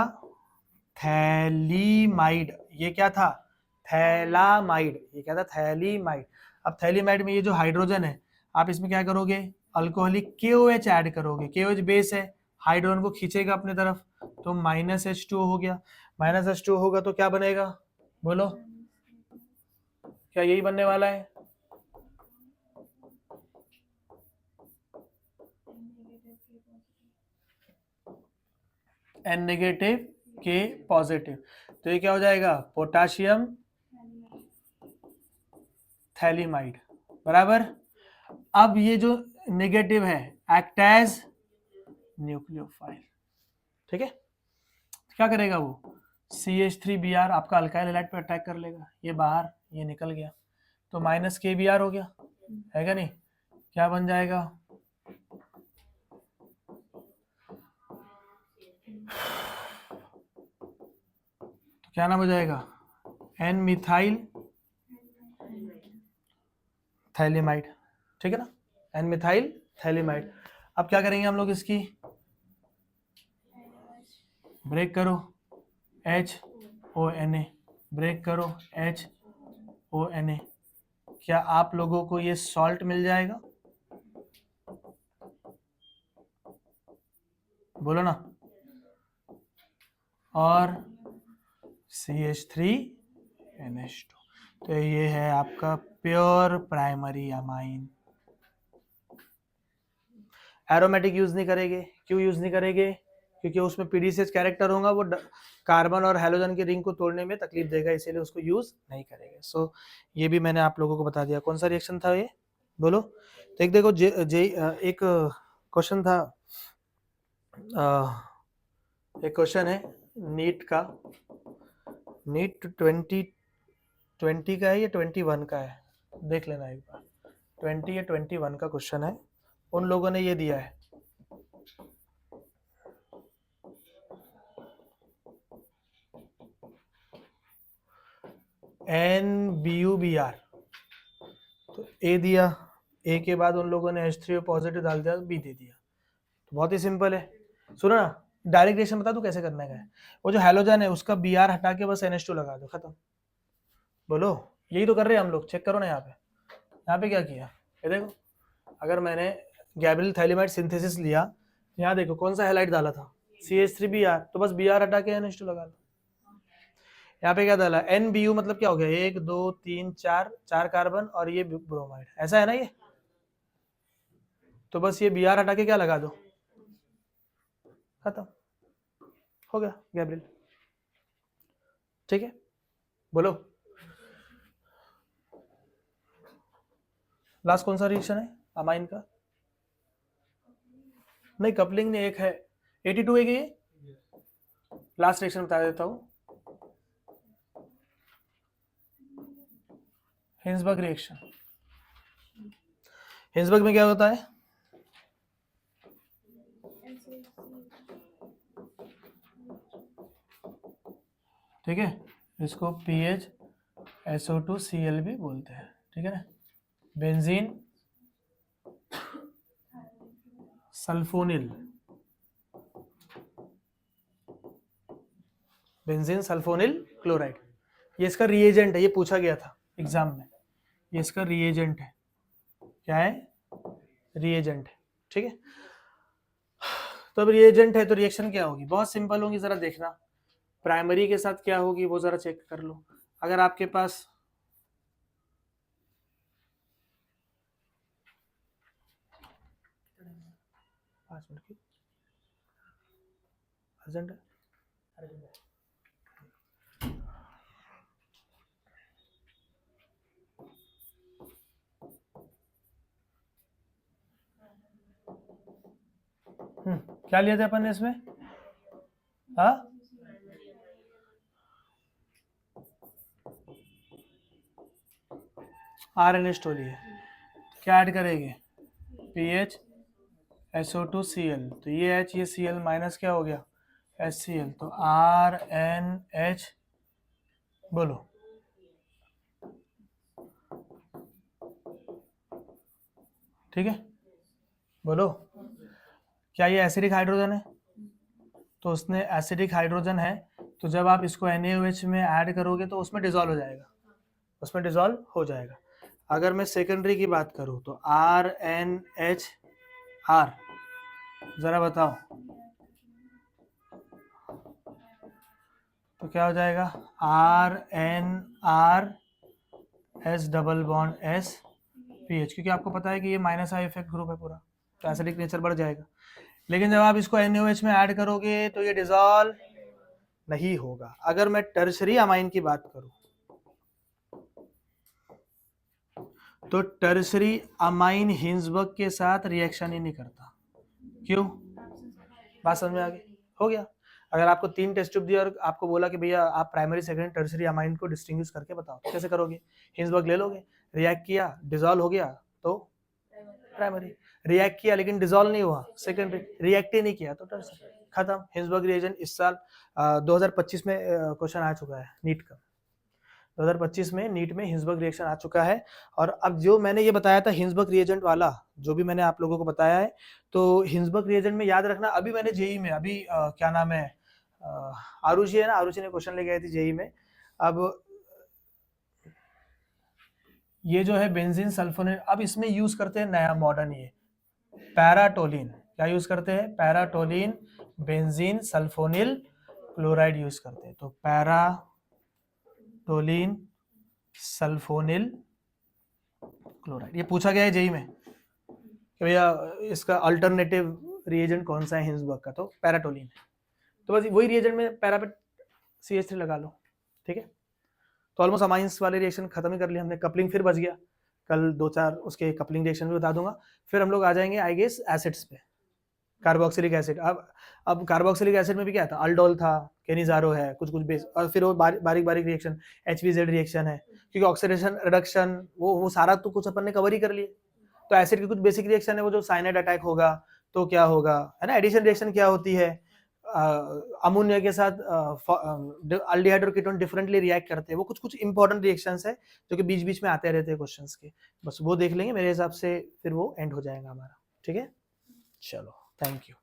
थैलीमाइड. ये क्या था? थैलामाइड. ये क्या था? थैलीमाइड. अब थैलीमाइड में ये जो हाइड्रोजन है, आप इसमें क्या करोगे? अल्कोहलिक KOH ऐड करोगे. KOH बेस है, हाइड्रोजन को खींचेगा अपने तरफ, तो -H2O हो गया. -H2O होगा तो क्या बनेगा? बोलो, क्या यही बनने वाला है? N negative K positive. तो ये क्या हो जाएगा? Potassium phthalimide. बराबर. अब ये जो नेगेटिव है एक्ट एज न्यूक्लियोफाइल. ठीक है. क्या करेगा वो? CH3Br आपका अल्काइल हैलाइड पे अटैक कर लेगा. ये बाहर, ये निकल गया, तो -KBr हो गया, है क्या नहीं? क्या बन जाएगा? तो क्या नाम हो जाएगा? N methyl phthalimide. ठीक है ना? N methyl phthalimide. अब क्या करेंगे हम लोग? इसकी ब्रेक करो, HONA. ब्रेक करो, HONA. क्या आप लोगों को ये सॉल्ट मिल जाएगा? बोलो ना, और CH3NH2। तो ये है आपका pure primary amine. Aromatic use नहीं करेंगे, क्यों यूज नहीं करेंगे? क्योंकि उसमें पीडीसीएच कैरेक्टर होगा, वो कार्बन और हेलोजन की रिंग को तोड़ने में तकलीफ देगा, इसीलिए उसको यूज नहीं करेंगे। सो ये भी मैंने आप लोगों को बता दिया। कौन सा रिएक्शन था ये, बोलो। तो एक देखो एक क्वेश्चन था, एक क्वेश्चन है नीट का, नीट 2020 का है या 21 का है, देख लेना एक बार। 20 या 21 का क्वेश्चन है, उन लोगों ने ये दिया है, NBuBr। तो ए दिया, ए के बाद उन लोगों ने H3O पॉजिटिव डाल दिया, बी दे दिया। तो बहुत ही सिंपल है, सुनो ना, डायरेक्ट रिएक्शन बता दूं कैसे करने का है। वो जो हैलोजन है उसका Br हटा के बस NH2 लगा दो, खत्म। बोलो, यही तो कर रहे हैं हम लोग, चेक करो ना यहाँ पे क्या किया। ये देखो, अगर मैंने गैब्रियल थाइलिमाइड सिंथेसिस लिया, यहाँ देखो कौन सा हैलाइड डाला था, CH3Br, तो बस Br हटा के NH2 लगा लो। यहाँ पे क्या डाला, NBu, मतलब क्या हो गया, 1 2 3 4 4 कार्बन और ये ब्रोमाइड, ऐसा है ना ये। तो बस ये Br हटा के क्या लगा दो, खत्म हो गया गैब्रियल। ठीक है, बोलो लास्ट कौन सा रिएक्शन है अमाइन का? नहीं, कपलिंग नहीं, एक है 82 है ये। लास्ट रिएक्शन बता देता हूं, हिंसबर्ग रिएक्शन। हिंसबर्ग में क्या होता है, ठीक है, इसको PHSO2Cl भी बोलते हैं, ठीक है ना। Benzene sulphonyl, benzene sulphonyl chloride, ये इसका रिएजेंट है, ये पूछा गया था एग्जाम में, ये इसका रिएजेंट है। क्या है, रिएजेंट है, ठीक है। तो अब रिएजेंट है तो रिएक्शन क्या होगी, बहुत सिंपल होगी, जरा देखना। प्राइमरी के साथ क्या होगी वो जरा चेक कर लो। अगर आपके पास अर्जेंट है, क्या लिया था अपन ने इसमें, हाँ, RNH लिए, क्या ऐड करेंगे, PHSO2Cl, तो ये H ये Cl माइनस क्या हो गया, HCl, तो RNH, बोलो ठीक है, बोलो। क्या ये एसिडिक हाइड्रोजन है, तो उसने एसिडिक हाइड्रोजन है, तो जब आप इसको NaOH में ऐड करोगे तो उसमें डिजॉल्व हो जाएगा, उसमें डिजॉल्व हो जाएगा। अगर मैं सेकेंडरी की बात करूं तो RNHR, जरा बताओ तो क्या हो जाएगा, RNRS डबल बॉन्ड SPH, क्योंकि आपको पता है कि ये माइनस आई इफेक्ट ग्रुप है पूरा, तो एसिडिक नेचर बढ़ जाएगा। लेकिन जब आप इसको NaOH में ऐड करोगे तो ये डिजॉल्व नहीं होगा। अगर मैं टर्शरी अमाइन की बात करूं तो टर्शरी अमाइन हिंसबर्ग के साथ रिएक्शन ही नहीं करता, क्यों, बात समझ में आ गई, हो गया। अगर आपको 3 टेस्ट ट्यूब दिया और आपको बोला कि भैया आप प्राइमरी सेकेंडरी टर्शरी अमाइन को डिस्टिंग्विश करके बताओ, तो कैसे करोगे, हिंसबर्ग ले लोगे, रिएक्ट किया डिसॉल्व हो गया तो प्राइमरी, रिएक्ट किया लेकिन डिसॉल्व नहीं हुआ सेकेंडरी, रिएक्ट ही नहीं किया तो टर्शरी, खत्म। हिंसबर्ग रिएजेंट इस साल 2025 में क्वेश्चन आ चुका है नीट का, 2025 में नीट में हिंसबर्ग रिएक्शन आ चुका है। और अब जो मैंने ये बताया था हिंसबर्ग रिएजेंट वाला, जो भी मैंने आप लोगों को बताया है, तो हिंसबर्ग रिएजेंट में याद रखना, अभी मैंने जेई में, अभी क्या नाम है, आरुषि है ना, आरुषि ने क्वेश्चन लेके आई थी जेई में। अब ये जो है बेंजीन सल्फोनेट, अब इसमें यूज करते हैं नया मॉडर्न ये पैराटोलिन, क्या यूज करते हैं, पैराटोलिन बेंजीन सल्फोनिल क्लोराइड यूज करते हैं। तो पैराटोलिन सल्फोनिल क्लोराइड, ये पूछा गया है जेई में कि भैया इसका अल्टरनेटिव रिएजेंट कौन सा है हिंसबर्ग का, तो पैराटोलिन है। तो बस वही रिएजेंट में पैरा पे CH3 लगा लो, ठीक है। तो ऑलमोस्ट अमाइंस वाले रिएक्शन खत्म ही कर लिया हमने, कपलिंग फिर बच गया, कल 2-4 उसके कपलिंग रिएक्शन भी बता दूंगा। फिर हम लोग आ जाएंगे आई गेस एसिड्स पे, कार्बोक्सिलिक एसिड। अब कार्बोक्सिलिक एसिड में भी क्या था, अल्डोल था, केनिजारो है, कुछ कुछ बेस, और फिर वो बारीक बारीक रिएक्शन HBZ रिएक्शन है, क्योंकि ऑक्सीडेशन रिडक्शन वो सारा तो कुछ अपन ने कवर ही कर लिए। तो एसिड की कुछ बेसिक रिएक्शन है, वो जो साइनाइड अटैक होगा तो क्या होगा, है ना, एडिशन रिएक्शन क्या होती है, अमोनिया के साथ अल्डिहाइड और कीटोन डिफरेंटली रिएक्ट करते हैं, वो कुछ कुछ इंपॉर्टेंट रिएक्शंस है जो कि बीच बीच में आते रहते हैं क्वेश्चंस के, बस वो देख लेंगे, मेरे हिसाब से फिर वो एंड हो जाएगा हमारा, ठीक है। चलो, थैंक यू।